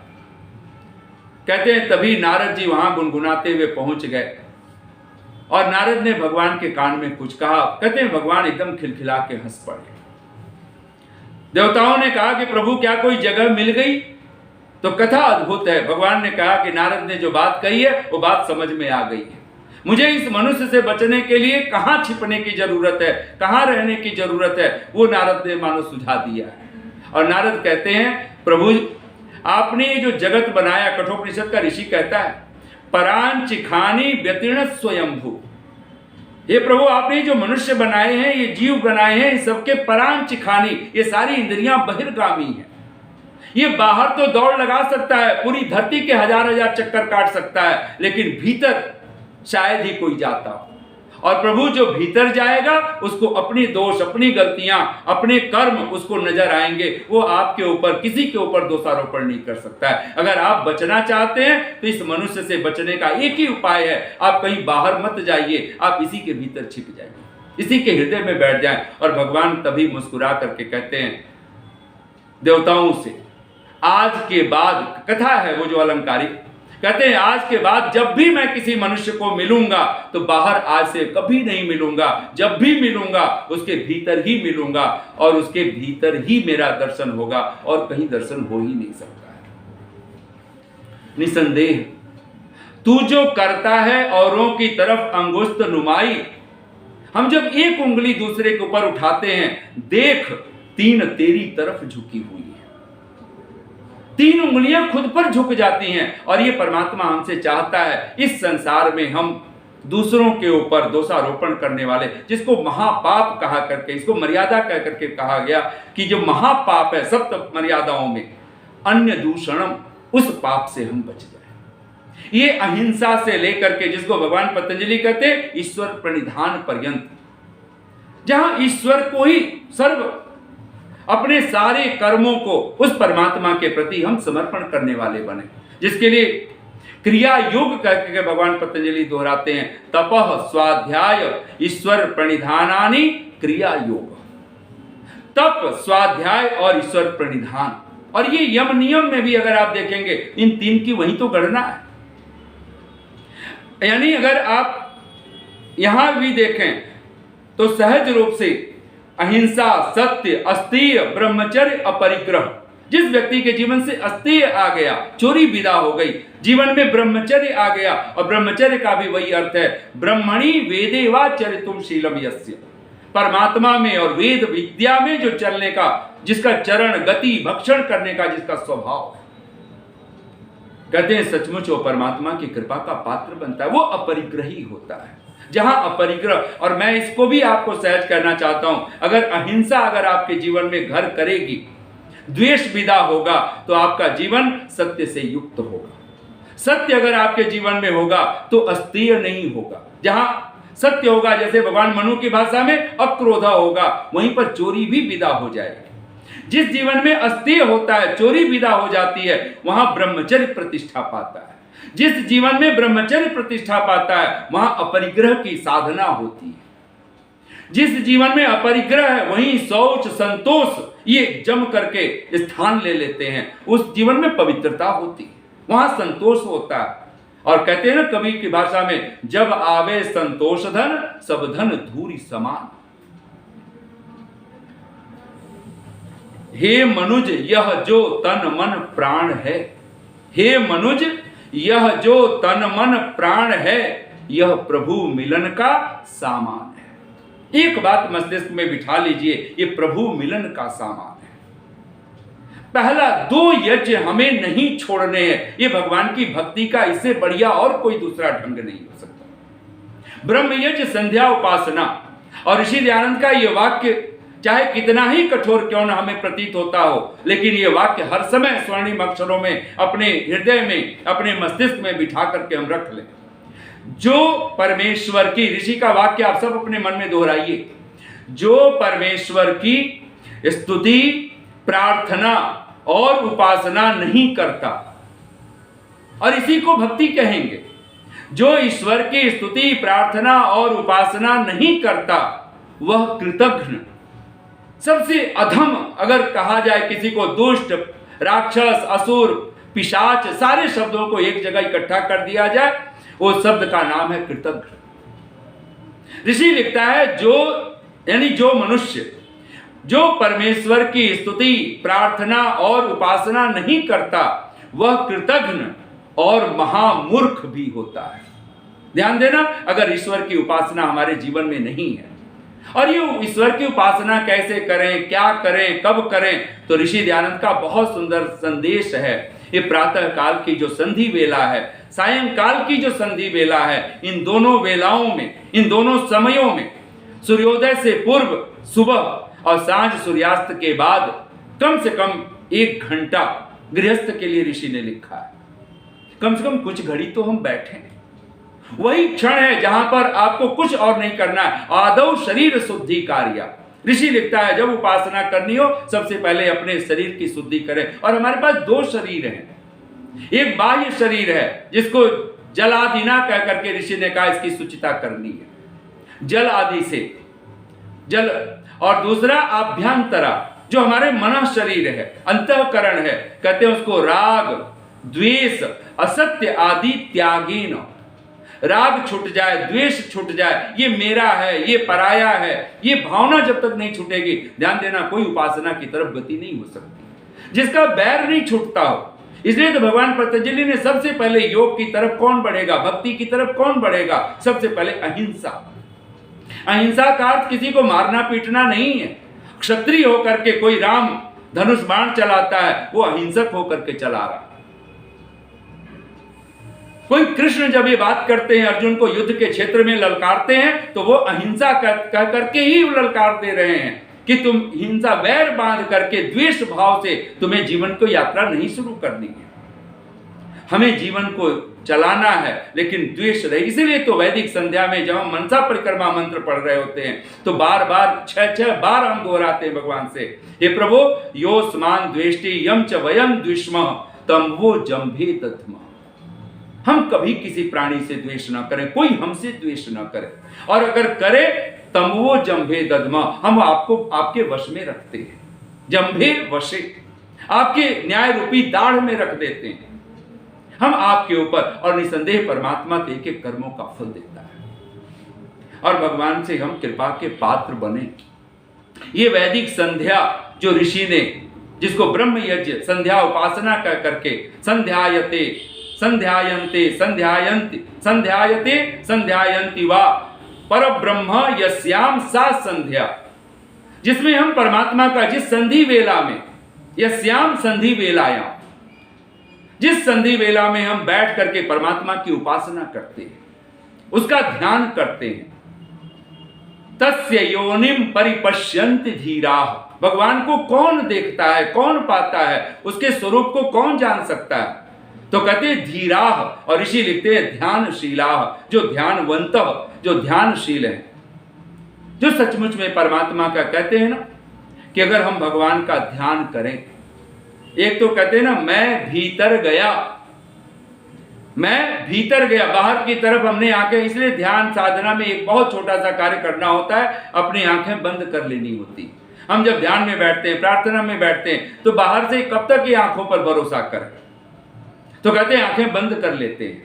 कहते हैं तभी नारद जी वहां गुनगुनाते हुए पहुंच गए और नारद ने भगवान के कान में कुछ कहा। कहते हैं भगवान एकदम खिलखिला के हंस पड़े। देवताओं ने कहा कि प्रभु क्या कोई जगह मिल गई? तो कथा अद्भुत है। भगवान ने कहा कि नारद ने जो बात कही है वो बात समझ में आ गई है, मुझे इस मनुष्य से बचने के लिए कहां छिपने की जरूरत है, कहां रहने की जरूरत है, वो नारद ने मानो सुझा दिया है। और नारद कहते हैं प्रभु आपने ये जो जगत बनाया, कठोपनिषद का ऋषि कहता है परांचिखानी व्यतीर्ण स्वयंभू, ये प्रभु आपने जो मनुष्य बनाए हैं, ये जीव बनाए हैं, सबके परांचिखानी, ये सारी इंद्रियां बहिर्गामी हैं। ये बाहर तो दौड़ लगा सकता है, पूरी धरती के हजार हजार चक्कर काट सकता है, लेकिन भीतर शायद ही कोई जाता हो। और प्रभु जो भीतर जाएगा उसको अपनी दोष, अपनी गलतियां, अपने कर्म उसको नजर आएंगे, वो आपके ऊपर, किसी के ऊपर दोषारोपण नहीं कर सकता है। अगर आप बचना चाहते हैं तो इस मनुष्य से बचने का एक ही उपाय है, आप कहीं बाहर मत जाइए, आप इसी के भीतर छिप जाइए, इसी के हृदय में बैठ जाएं। और भगवान तभी मुस्कुरा करके कहते हैं देवताओं से, आज के बाद, कथा है वो जो अलंकारिक, कहते हैं आज के बाद जब भी मैं किसी मनुष्य को मिलूंगा तो बाहर आज से कभी नहीं मिलूंगा, जब भी मिलूंगा उसके भीतर ही मिलूंगा और उसके भीतर ही मेरा दर्शन होगा और कहीं दर्शन हो ही नहीं सकता है। निसंदेह तू जो करता है औरों की तरफ अंगुष्ठ नुमाई, हम जब एक उंगली दूसरे के ऊपर उठाते हैं, देख 3 तेरी तरफ झुकी हुई है। 3 उंगलियां खुद पर झुक जाती हैं। और ये परमात्मा हमसे चाहता है, इस संसार में हम दूसरों के ऊपर दोषारोपण करने वाले, जिसको महापाप कहा करके, इसको मर्यादा कह करके कहा गया कि जो महापाप है सप्त मर्यादाओं में, अन्य दूषणम, उस पाप से हम बच जाए। ये अहिंसा से लेकर के, जिसको भगवान पतंजलि कहते हैं ईश्वर प्रणिधान पर्यंत, जहां ईश्वर को ही सर्व, अपने सारे कर्मों को उस परमात्मा के प्रति हम समर्पण करने वाले बने, जिसके लिए क्रिया योग करके भगवान पतंजलि दोहराते हैं, तपः स्वाध्याय ईश्वर प्रणिधानानि क्रिया योग। तप, स्वाध्याय और ईश्वर प्रणिधान, और ये यम नियम में भी अगर आप देखेंगे, इन 3 की वही तो गणना है। यानी अगर आप यहां भी देखें तो सहज रूप से अहिंसा, सत्य, अस्तेय, ब्रह्मचर्य, अपरिग्रह, जिस व्यक्ति के जीवन से अस्तेय आ गया, चोरी विदा हो गई, जीवन में ब्रह्मचर्य आ गया, और ब्रह्मचर्य का भी वही अर्थ है ब्रह्मणि वेदे वा चरितुम शीलम यस्य, परमात्मा में और वेद विद्या में जो चलने का, जिसका चरण गति भक्षण करने का जिसका स्वभाव है, कहते हैं सचमुच वो परमात्मा की कृपा का पात्र बनता है, वो अपरिग्रही होता है। जहां अपरिग्रह, और मैं इसको भी आपको सहज करना चाहता हूं, अगर अहिंसा अगर आपके जीवन में घर करेगी, द्वेष विदा होगा, तो आपका जीवन सत्य से युक्त होगा। सत्य अगर आपके जीवन में होगा तो अस्तेय नहीं होगा। जहां सत्य होगा, जैसे भगवान मनु की भाषा में अक्रोध होगा, वहीं पर चोरी भी विदा हो जाएगी। जिस जीवन में अस्तेय होता है, चोरी विदा हो जाती है, वहां ब्रह्मचर्य प्रतिष्ठा पाता है। जिस जीवन में ब्रह्मचर्य प्रतिष्ठा पाता है, वहां अपरिग्रह की साधना होती है। जिस जीवन में अपरिग्रह है, वहीं शौच, संतोष ये जम करके स्थान ले लेते हैं। उस जीवन में पवित्रता होती है, वहां संतोष होता है। और कहते हैं ना कवि की भाषा में, जब आवे संतोष धन, सब धन धूरी समान। हे मनुज यह जो तन मन प्राण है, हे मनुज यह जो तन मन प्राण है, यह प्रभु मिलन का सामान है। एक बात मस्तिष्क में बिठा लीजिए, ये प्रभु मिलन का सामान है। पहला 2 यज्ञ हमें नहीं छोड़ने हैं। ये भगवान की भक्ति का इससे बढ़िया और कोई दूसरा ढंग नहीं हो सकता। ब्रह्म यज्ञ, संध्या, उपासना। और ऋषि दयानंद का ये वाक्य चाहे कितना ही कठोर क्यों न हमें प्रतीत होता हो, लेकिन ये वाक्य हर समय स्वर्णिम अक्षरों में अपने हृदय में, अपने मस्तिष्क में बिठा करके हम रख लें। जो परमेश्वर की, ऋषि का वाक्य आप सब अपने मन में दोहराइए, जो परमेश्वर की स्तुति, प्रार्थना और उपासना नहीं करता, और इसी को भक्ति कहेंगे, जो ईश्वर की स्तुति, प्रार्थना और उपासना नहीं करता, वह कृतघ्न, सबसे अधम अगर कहा जाए किसी को, दुष्ट, राक्षस, असुर, पिशाच, सारे शब्दों को एक जगह इकट्ठा कर दिया जाए, वो शब्द का नाम है कृतघ्न। ऋषि लिखता है जो, यानी जो मनुष्य जो परमेश्वर की स्तुति, प्रार्थना और उपासना नहीं करता, वह कृतघ्न और महामूर्ख भी होता है। ध्यान देना, अगर ईश्वर की उपासना हमारे जीवन में नहीं है, और ये ईश्वर की उपासना कैसे करें, क्या करें, कब करें, तो ऋषि दयानंद का बहुत सुंदर संदेश है। ये प्रातः काल की जो संधि वेला है, सायंकाल की जो संधि वेला है, इन दोनों वेलाओं में, इन दोनों समयों में, सूर्योदय से पूर्व सुबह और सांझ सूर्यास्त के बाद कम से कम 1 घंटा गृहस्थ के लिए ऋषि ने लिखा है। कम से कम कुछ घड़ी तो हम बैठे, वही क्षण है जहां पर आपको कुछ और नहीं करना है। आदौ शरीर शुद्धि कार्य, ऋषि लिखता है जब उपासना करनी हो सबसे पहले अपने शरीर की शुद्धि करें। और हमारे पास 2 शरीर हैं, एक बाह्य शरीर है जिसको जलादिना कह करके ऋषि ने कहा इसकी शुचिता करनी है, जल आदि से जल, और दूसरा आभ्यंतरा जो हमारे मन शरीर है, अंतःकरण है, कहते हैं उसको राग, द्वेष, असत्य आदि त्यागीन। राग छूट जाए, द्वेष छूट जाए, ये मेरा है, ये पराया है, ये भावना जब तक नहीं छूटेगी, ध्यान देना, कोई उपासना की तरफ गति नहीं हो सकती। जिसका बैर नहीं छूटता हो, इसलिए तो भगवान पतंजलि ने सबसे पहले योग की तरफ कौन बढ़ेगा, भक्ति की तरफ कौन बढ़ेगा, सबसे पहले अहिंसा। अहिंसा का अर्थ किसी को मारना पीटना नहीं है। क्षत्रिय होकर के कोई राम धनुष बाण चलाता है, वो अहिंसक होकर के चला रहा है। कोई कृष्ण जब ये बात करते हैं, अर्जुन को युद्ध के क्षेत्र में ललकारते हैं, तो वो अहिंसा कह करके ही ललकार दे रहे हैं कि तुम हिंसा वैर बांध करके द्वेष भाव से तुम्हें जीवन को यात्रा नहीं शुरू करनी है। हमें जीवन को चलाना है, लेकिन द्वेष रहे। इसीलिए तो वैदिक संध्या में जब हम मनसा परिक्रमा मंत्र पढ़ रहे होते हैं तो बार बार 6 बार हम दोहराते हैं भगवान से, हे प्रभु योस्मान द्वेष्टि यम च वयम द्विष्म तम वो जम्भे दध्म। हम कभी किसी प्राणी से द्वेष न करें, कोई हमसे द्वेष न करे, और अगर करे तम वो जम्भे दध्म, हम आपको आपके वश में रखते हैं। जम्भे वशे, आपके न्याय रूपी दाढ़ में रख देते हैं हम आपके ऊपर, और निसंदेह परमात्मा एक एक कर्मों का फल देता है और भगवान से हम कृपा के पात्र बने। ये वैदिक संध्या जो ऋषि ने, जिसको ब्रह्म यज्ञ संध्या उपासना कर करके संध्यायते संध्यायन्ते संध्यायन्ति संध्यायते संध्यायन्ति वा परब्रह्म यस्याम सा संध्या, जिसमें हम परमात्मा का जिस संधि वेला में, यस्याम संधि वेलायाम, जिस संधि वेला में हम बैठ करके परमात्मा की उपासना करते हैं, उसका ध्यान करते हैं, तस्य योनिम परिपश्यन्ति धीराः। भगवान को कौन देखता है, कौन पाता है, उसके स्वरूप को कौन जान सकता है? तो कहते धीराः, और ऋषि लिखते हैं ध्यानशीलाः, जो ध्यानवंत, जो ध्यानशील है, जो सचमुच में परमात्मा का कहते हैं ना कि अगर हम भगवान का ध्यान करें, एक तो कहते हैं ना मैं भीतर गया, मैं भीतर गया, बाहर की तरफ हमने आंखें, इसलिए ध्यान साधना में एक बहुत छोटा सा कार्य करना होता है, अपनी आंखें बंद कर लेनी होती। हम जब ध्यान में बैठते हैं, प्रार्थना में बैठते हैं, तो बाहर से कब तक ये आंखों पर भरोसा करें? तो कहते हैं आंखें बंद कर लेते हैं,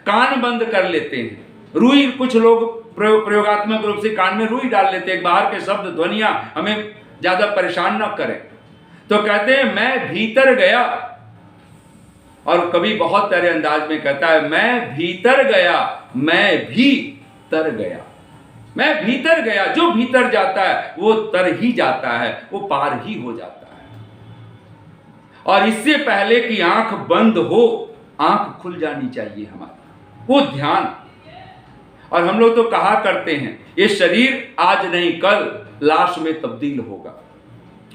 कान बंद कर लेते हैं, रुई, कुछ लोग प्रयोगात्मक रूप से कान में रुई डाल लेते हैं, बाहर के शब्द ध्वनियां हमें ज्यादा परेशान न करें। तो कहते हैं मैं भीतर गया, और कभी बहुत प्यारे अंदाज में कहता है मैं भीतर गया, मैं भी तर गया, मैं भीतर गया। जो भीतर जाता है वो तर ही जाता है, वो पार ही हो जाता है। और इससे पहले कि आंख बंद हो, आंख खुल जानी चाहिए हमारी, वो ध्यान। और हम लोग तो कहा करते हैं ये शरीर आज नहीं कल लाश में तब्दील होगा,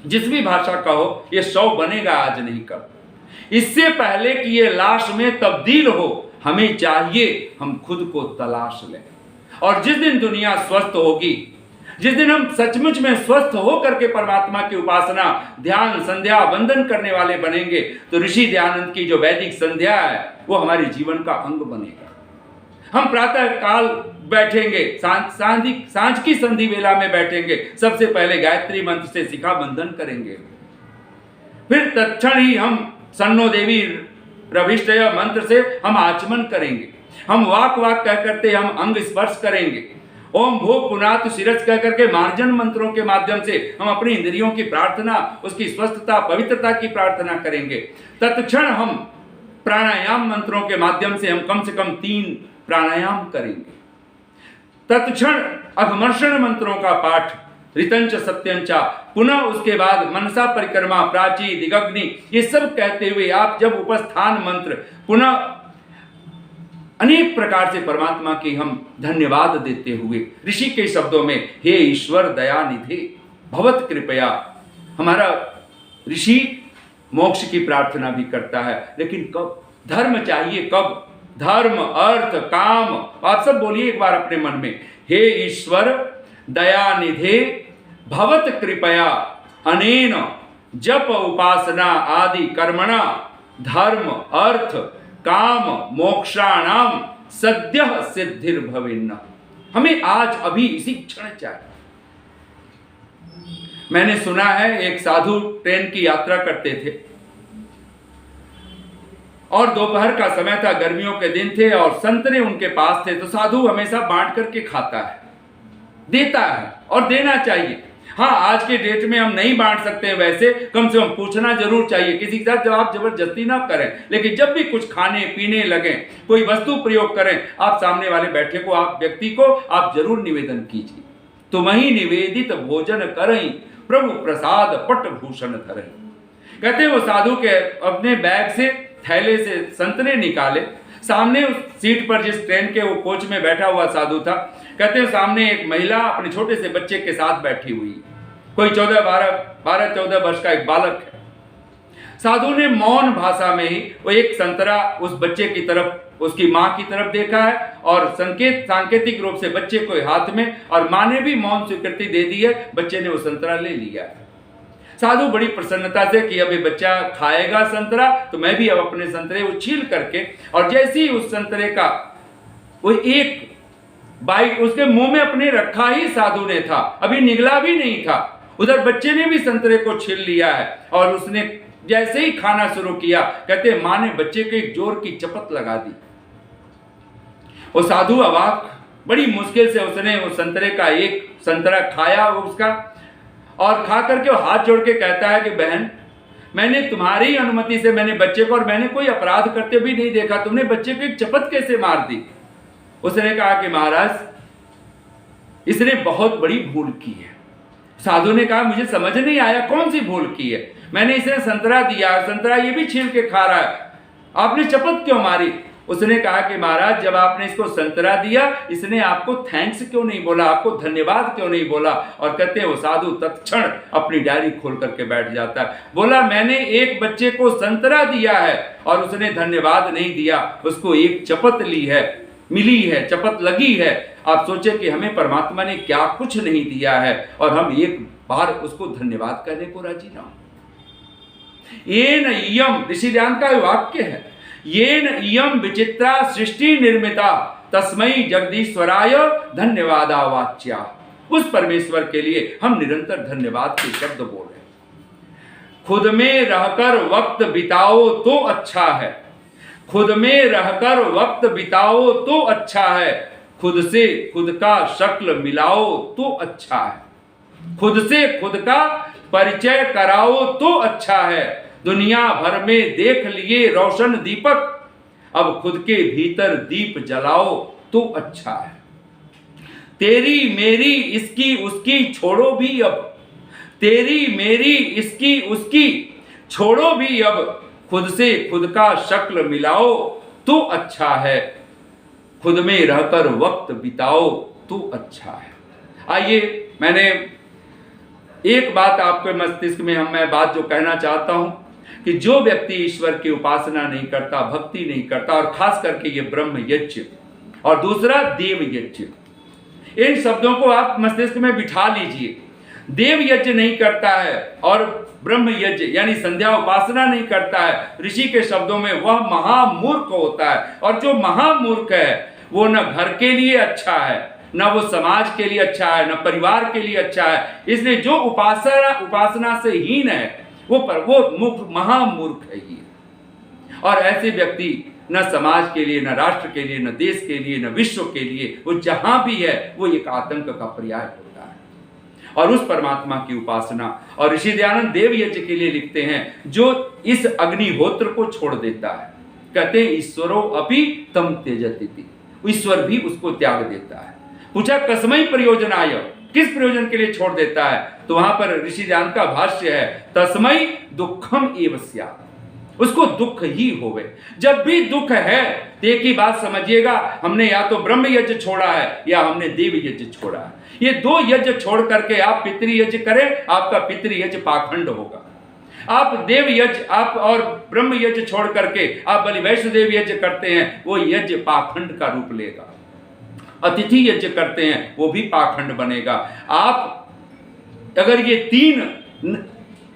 जिस भी भाषा का हो, ये शव बनेगा आज नहीं कल। इससे पहले कि ये लाश में तब्दील हो, हमें चाहिए हम खुद को तलाश लें। और जिस दिन दुनिया स्वस्थ होगी, जिस दिन हम सचमुच में स्वस्थ हो करके परमात्मा की उपासना, ध्यान, संध्या, वंदन करने वाले बनेंगे, तो ऋषि दयानंद की जो वैदिक संध्या है वो हमारे जीवन का अंग बनेगा। हम प्रातः काल बैठेंगे, सांझ की संधि वेला में बैठेंगे, सबसे पहले गायत्री मंत्र से शिखा बंधन करेंगे, फिर तत्क्षण ही हम सन्नो देवी रविष्टय मंत्र से हम आचमन करेंगे, हम वाक कह करते हम अंग स्पर्श करेंगे, ओम भू पुनातु शिरस कह करके मार्जन मंत्रों के माध्यम से हम अपनी इंद्रियों की प्रार्थना, उसकी स्वस्थता, पवित्रता की प्रार्थना करेंगे। तत्क्षण हम प्राणायाम मंत्रों के माध्यम से हम कम से कम 3 प्राणायाम करेंगे। तत्क्षण अघमर्षण मंत्रों का पाठ, ऋतंच सत्यंचा, पुनः उसके बाद मनसा परिक्रमा, प्राची, दिगग्नि, ये सब कहते हुए आप जब उपस्थान मंत्र, पुनः अनेक प्रकार से परमात्मा की हम धन्यवाद देते हुए ऋषि के शब्दों में हे ईश्वर दया निधे भवत कृपया। हमारा ऋषि मोक्ष की प्रार्थना भी करता है, लेकिन कब? धर्म चाहिए, कब? धर्म, अर्थ, काम। आप सब बोलिए एक बार अपने मन में, हे ईश्वर दया निधे भवत कृपया अनेन जप उपासना आदि कर्मणा धर्म अर्थ काम मोक्षाणाम सद्यः सिद्धिर्भवेन्न। हमें आज अभी इसी क्षण चाहिए। मैंने सुना है एक साधु ट्रेन की यात्रा करते थे और दोपहर का समय था, गर्मियों के दिन थे और संतरे उनके पास थे। तो साधु हमेशा बांट करके खाता है, देता है और देना चाहिए। हाँ, आज के डेट में हम नहीं बांट सकते हैं, वैसे कम से कम पूछना जरूर चाहिए, किसी के साथ जब आप जबरदस्ती ना करें। लेकिन जब भी कुछ खाने पीने लगे, कोई वस्तु प्रयोग करें, आप सामने वाले बैठे को, आप व्यक्ति को आप जरूर निवेदन कीजिए। तुम्हि निवेदित भोजन करई, प्रभु प्रसाद पट भूषण धरई। कहते हैं वो साधु के अपने बैग से थैले से संतरे निकाले, सामने उस सीट पर जिस ट्रेन के वो कोच में बैठा हुआ साधु था, कहते हैं सामने एक महिला अपने छोटे से बच्चे के साथ बैठी हुई, कोई 12-14 वर्ष का एक बालक है। साधु ने मौन भाषा में ही वो एक संतरा उस बच्चे की तरफ, उसकी माँ की तरफ देखा है और सांकेतिक रूप से बच्चे को हाथ में, और माँ ने भी मौन स्वीकृति दे दी है, बच्चे ने वो संतरा ले लिया है। साधु बड़ी प्रसन्नता से कि अब ये बच्चा खाएगा संतरा, तो मैं भी अब अपने संतरे उछील करके, और जैसे ही उस संतरे का वो एक बाइट उसके मुंह में अपने रखा ही साधु ने था, अभी निगला भी नहीं था, उधर बच्चे ने भी संतरे को छील लिया है और उसने जैसे ही खाना शुरू किया, कहते मां ने बच्चे को एक जोर की चपत लगा दी। वो साधु अवाक, बड़ी मुश्किल से उसने उस संतरे का एक संतरा खाया उसका, और खा करके वो हाथ जोड़ के कहता है कि बहन, मैंने तुम्हारी अनुमति से मैंने बच्चे को, और मैंने कोई अपराध करते भी नहीं देखा, तुमने बच्चे को एक चपत कैसे मार दी? उसने कहा कि महाराज इसने बहुत बड़ी भूल की है। साधु ने कहा मुझे समझ नहीं आया कौन सी भूल की है, मैंने इसे संतरा दिया, संतरा ये भी छील के खा रहा है, आपने चपत क्यों मारी? उसने कहा कि महाराज जब आपने इसको संतरा दिया, इसने आपको थैंक्स क्यों नहीं बोला, आपको धन्यवाद क्यों नहीं बोला? और कहते हैं वो साधु तत्क्षण अपनी डायरी खोल करके बैठ जाता है। बोला मैंने एक बच्चे को संतरा दिया है और उसने धन्यवाद नहीं दिया, उसको एक चपत ली है, मिली है, चपत लगी है। आप सोचे कि हमें परमात्मा ने क्या कुछ नहीं दिया है और हम एक बार उसको धन्यवाद करने को राजी ना हो। येन इयम, ऋषि ध्यान का वाक्य है, येन इयम विचित्रा सृष्टि निर्मिता तस्मै जगदीश्वराय धन्यवादा वाच्या। उस परमेश्वर के लिए हम निरंतर धन्यवाद के शब्द बोल रहे हैं। खुद में रहकर वक्त बिताओ तो अच्छा है, खुद में रहकर वक्त बिताओ तो अच्छा है, खुद से खुद का शक्ल मिलाओ तो अच्छा है, खुद से खुद का परिचय कराओ तो अच्छा है। दुनिया भर में देख लिए रोशन दीपक, अब खुद के भीतर दीप जलाओ तो अच्छा है। तेरी मेरी इसकी उसकी छोड़ो भी अब, तेरी मेरी इसकी उसकी छोड़ो भी अब, खुद से खुद का शक्ल मिलाओ तो अच्छा है, खुद में रहकर वक्त बिताओ तो अच्छा है। आइए, मैंने एक बात आपके मस्तिष्क में मैं बात जो कहना चाहता हूं कि जो व्यक्ति ईश्वर की उपासना नहीं करता, भक्ति नहीं करता, और खास करके ये ब्रह्म यज्ञ और दूसरा देव यज्ञ, इन शब्दों को आप मस्तिष्क में बिठा लीजिए। देव यज्ञ नहीं करता है और ब्रह्म यज्ञ यानी संध्या उपासना नहीं करता है, ऋषि के शब्दों में वह महामूर्ख होता है। और जो महामूर्ख है वो न घर के लिए अच्छा है, न वो समाज के लिए अच्छा है, न परिवार के लिए अच्छा है। इसलिए जो उपासना से हीन है वो महामूर्ख है ये। और ऐसे व्यक्ति न समाज के लिए, न राष्ट्र के लिए, न देश के लिए, न विश्व के लिए, वो जहां भी है वो एक आतंक का पर्याय होता है। और उस परमात्मा की उपासना, और ऋषि दयानंद देव यज्ञ के लिए लिखते हैं जो इस अग्निहोत्र को छोड़ देता है, कहते हैं ईश्वरो अपि तम त्यजति, ईश्वर भी उसको त्याग देता है। पूछा कस्मै प्रयोजनाय, किस प्रयोजन के लिए छोड़ देता है? तो वहां पर ऋषि ध्यान का भाष्य है तस्मै दुखम एव स्यात्, उसको दुख ही होवे। जब भी दुख है तो एक ही बात समझिएगा, हमने या तो ब्रह्म यज्ञ छोड़ा है या हमने देव यज्ञ छोड़ा है। ये दो यज्ञ छोड़ करके आप पितृ यज्ञ करें, आपका पितृ यज्ञ पाखंड होगा। आप देव यज्ञ आप और ब्रह्म यज्ञ छोड़ करके आप बलि वैष्णदेव यज्ञ करते हैं, वो यज्ञ पाखंड का रूप लेगा। अतिथि यज्ञ करते हैं वो भी पाखंड बनेगा। आप अगर ये तीन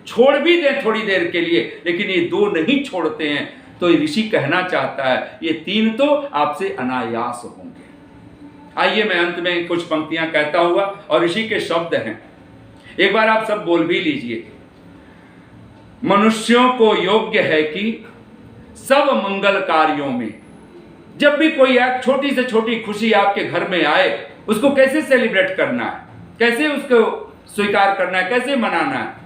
छोड़ भी दें थोड़ी देर के लिए, लेकिन ये दो नहीं छोड़ते हैं, तो ऋषि कहना चाहता है ये तीन तो आपसे अनायास होंगे। आइए मैं अंत में कुछ पंक्तियां कहता हुआ, और ऋषि के शब्द हैं, एक बार आप सब बोल भी लीजिए। मनुष्यों को योग्य है कि सब मंगल कार्यों में, जब भी कोई एक छोटी से छोटी खुशी आपके घर में आए, उसको कैसे सेलिब्रेट करना है, कैसे उसको स्वीकार करना है, कैसे मनाना है।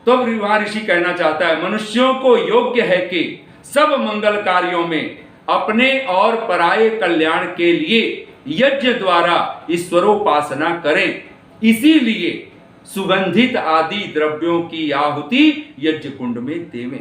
तो वहां ऋषि कहना चाहता है मनुष्यों को योग्य है कि सब मंगल कार्यों में अपने और पराये कल्याण के लिए यज्ञ द्वारा ईश्वरोपासना करें। इसीलिए सुगंधित आदि द्रव्यों की आहुति यज्ञ कुंड में देवें।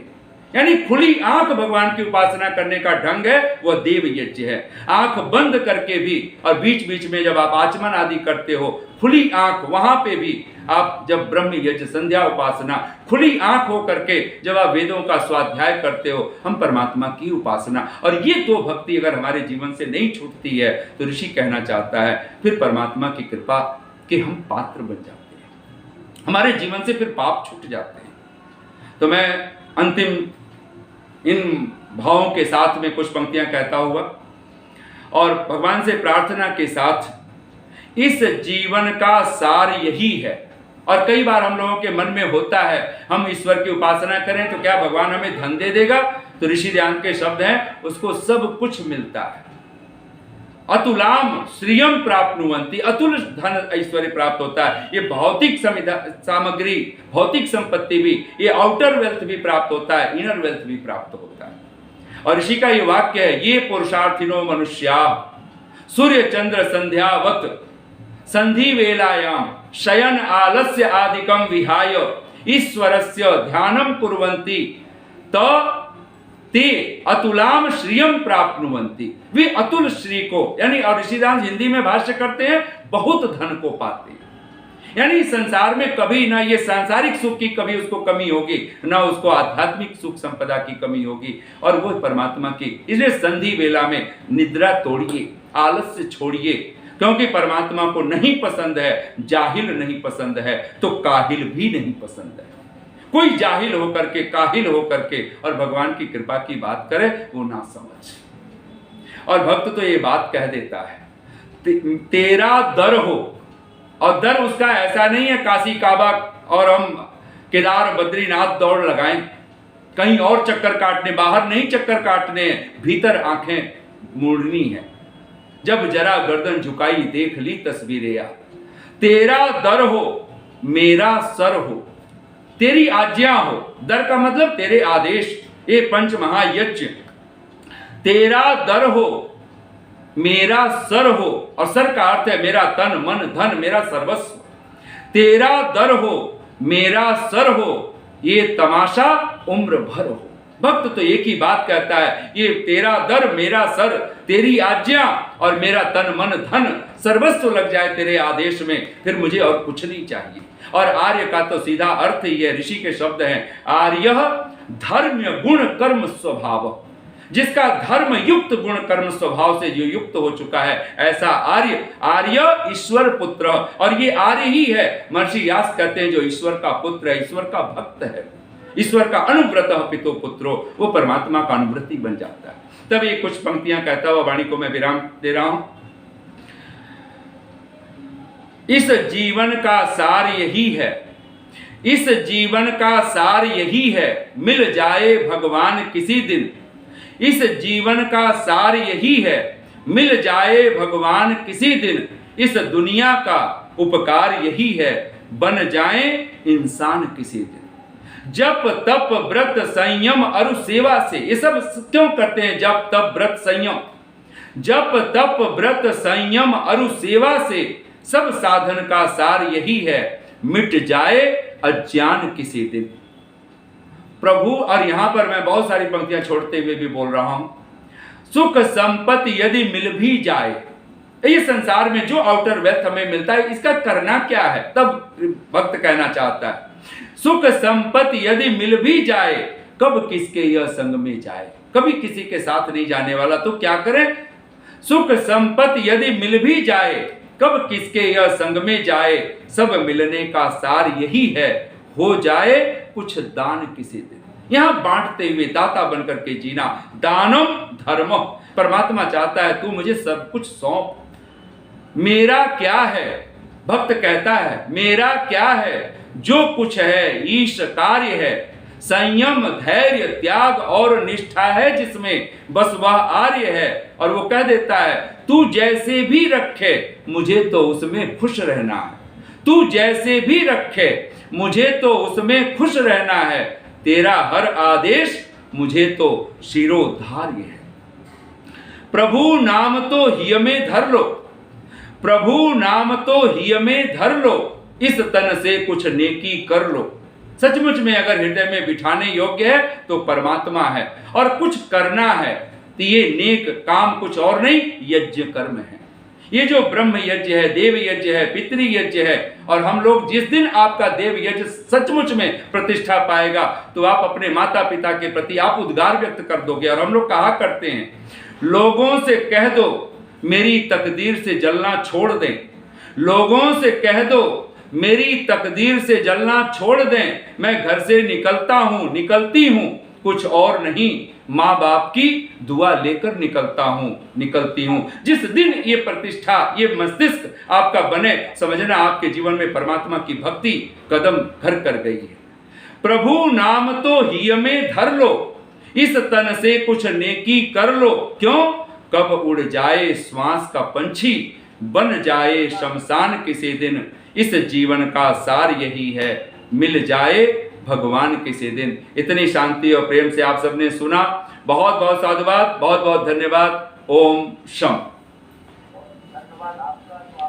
यानी खुली आंख भगवान की उपासना करने का ढंग है, वह देव यज्ञ है। आंख बंद करके भी और बीच बीच में जब आप आचमन आदि करते हो, खुली आंख, वहां पे भी आप जब ब्रह्म यज्ञ संध्या उपासना, खुली आंख हो करके जब आप वेदों का स्वाध्याय करते हो, हम परमात्मा की उपासना। और ये दो भक्ति अगर हमारे जीवन से नहीं छूटती है तो ऋषि कहना चाहता है फिर परमात्मा की कृपा के हम पात्र बन जाते हैं, हमारे जीवन से फिर पाप छूट जाते हैं। तो मैं अंतिम इन भावों के साथ में कुछ पंक्तियां कहता हुआ और भगवान से प्रार्थना के साथ, इस जीवन का सार यही है। और कई बार हम लोगों के मन में होता है हम ईश्वर की उपासना करें तो क्या भगवान हमें धन दे देगा? तो ऋषि ध्यान के शब्द हैं, उसको सब कुछ मिलता है। अतुलाम श्रियम प्राप्नुवन्ति, अतुल धन ऐश्वर्य प्राप्त होता है। ये भौतिक सामग्री, भौतिक संपत्ति भी, ये आउटर वेल्थ भी प्राप्त होता है, इनर वेल्थ भी प्राप्त होता है। और ऋषि का ये वाक्य है, ये पुरुषार्थिनो मनुष्या सूर्य चंद्र संध्यावत संधि वेलायाम शयन आलस्य आदिकम विहाय ईश्वरस्य ध्यानम कुर्वन्ति ते अतुलाम श्रियम प्राप्नुवन्ति। वे अतुल श्री को, यानी और ऋषिदास हिंदी में भाष्य करते हैं, बहुत धन को पाते हैं। यानी संसार में कभी ना ये सांसारिक सुख की कभी उसको कमी होगी, ना उसको आध्यात्मिक सुख संपदा की कमी होगी, और वो परमात्मा की। इसलिए संधि वेला में निद्रा तोड़िए, आलस्य छोड़िए, क्योंकि परमात्मा को नहीं पसंद है, जाहिल नहीं पसंद है, तो काहिल भी नहीं पसंद है। कोई जाहिल होकर के, काहिल होकर के और भगवान की कृपा की बात करे, वो ना समझ। और भक्त तो ये बात कह देता है, तेरा दर हो, और दर उसका ऐसा नहीं है काशी काबा और हम केदार बद्रीनाथ दौड़ लगाएं, कहीं और चक्कर काटने, बाहर नहीं चक्कर काटने, भीतर आंखें मूड़नी है। जब जरा गर्दन झुकाई देख ली तस्वीरें यार, तेरा दर हो मेरा सर हो, तेरी आज्ञा हो, दर का मतलब तेरे आदेश, ये पंच महायज्ञ। तेरा दर हो मेरा सर हो, और सर का अर्थ है मेरा तन मन धन, मेरा सर्वस्व। तेरा दर हो मेरा सर हो, ये तमाशा उम्र भर हो। भक्त तो एक ही बात कहता है, ये तेरा दर मेरा सर, तेरी आज्ञा और मेरा तन मन धन सर्वस्व लग जाए तेरे आदेश में, फिर मुझे और कुछ नहीं चाहिए। और आर्य का तो सीधा अर्थ ही है, ऋषि के शब्द हैं, आर्य धर्म गुण कर्म स्वभाव। जिसका धर्म युक्त गुण कर्म स्वभाव से जो युक्त हो चुका है, ऐसा आर्य, आर्य ईश्वर पुत्र। और ये आर्य ही है, महर्षि व्यास कहते हैं, जो ईश्वर का पुत्र है, ईश्वर का भक्त है, ईश्वर का अनुव्रत पितो पुत्रो, वो परमात्मा का अनुव्रती बन जाता है। तब ये कुछ पंक्तियां कहता हुआ वाणी को मैं विराम दे रहा हूं। इस जीवन का सार यही है, इस जीवन का सार यही है, मिल जाए भगवान किसी दिन। इस जीवन का सार यही है, मिल जाए भगवान किसी दिन। इस दुनिया का उपकार यही है, बन जाए इंसान किसी दिन। जप तप व्रत संयम और सेवा से, ये सब क्यों करते हैं? जप तप व्रत संयम, जप तप व्रत संयम और सेवा से सब साधन का सार यही है, मिट जाए अज्ञान किसी दिन। प्रभु, और यहां पर मैं बहुत सारी पंक्तियां छोड़ते हुए भी बोल रहा हूं, सुख संपत्ति यदि मिल भी जाए, ये संसार में जो आउटर वेल्थ हमें मिलता है, इसका करना क्या है? तब भक्त कहना चाहता है, सुख संपत्ति यदि मिल भी जाए, कब किसके यह संग में जाए। कभी किसी के साथ नहीं जाने वाला, तो क्या करें? सुख संपत्ति यदि मिल भी जाए, कब किसके यह संग में जाए। सब मिलने का सार यही है, हो जाए कुछ दान किसी दिन। यहां बांटते हुए दाता बनकर के जीना, दानम धर्म। परमात्मा चाहता है तू मुझे सब कुछ सौंप। मेरा क्या है? भक्त कहता है मेरा क्या है? जो कुछ है ईश कार्य है, संयम धैर्य त्याग और निष्ठा है जिसमें, बस वह आर्य है। और वो कह देता है तू जैसे भी रखे मुझे तो उसमें खुश रहना है, तू जैसे भी रखे मुझे तो उसमें खुश रहना है, तेरा हर आदेश मुझे तो शिरोधार्य है। प्रभु नाम तो हिय में धर लो, प्रभु नाम तो हिय में धर लो, इस तन से कुछ नेकी कर लो। सचमुच में अगर हृदय में बिठाने योग्य है तो परमात्मा है, और कुछ करना है तो ये नेक काम कुछ और नहीं, यज्ञ कर्म है। ये जो ब्रह्म यज्ञ है, देव यज्ञ है, पितृ यज्ञ है, और हम लोग जिस दिन आपका देव यज्ञ सचमुच में प्रतिष्ठा पाएगा तो आप अपने माता पिता के प्रति आप उद्गार व्यक्त कर दोगे। और हम लोग कहा करते हैं, लोगों से कह दो मेरी तकदीर से जलना छोड़ दें, लोगों से कह दो मेरी तकदीर से जलना छोड़ दें, मैं घर से निकलता हूं, निकलती हूं, कुछ और नहीं, माँ बाप की दुआ लेकर निकलता हूं, निकलती हूं। जिस दिन ये प्रतिष्ठा, ये मस्तिष्क आपका बने, समझना आपके जीवन में परमात्मा की भक्ति कदम घर कर गई है। प्रभु नाम तो हिय में धर लो, इस तन से कुछ नेकी कर लो। क्यों? कब उड़ जाए श्वास का पंछी, बन जाए शमशान किसी दिन, इस जीवन का सार यही है, मिल जाए भगवान किसी दिन। इतनी शांति और प्रेम से आप सबने सुना, बहुत बहुत साधुवाद, बहुत बहुत धन्यवाद। ओम शम।
धन्यवाद आपका।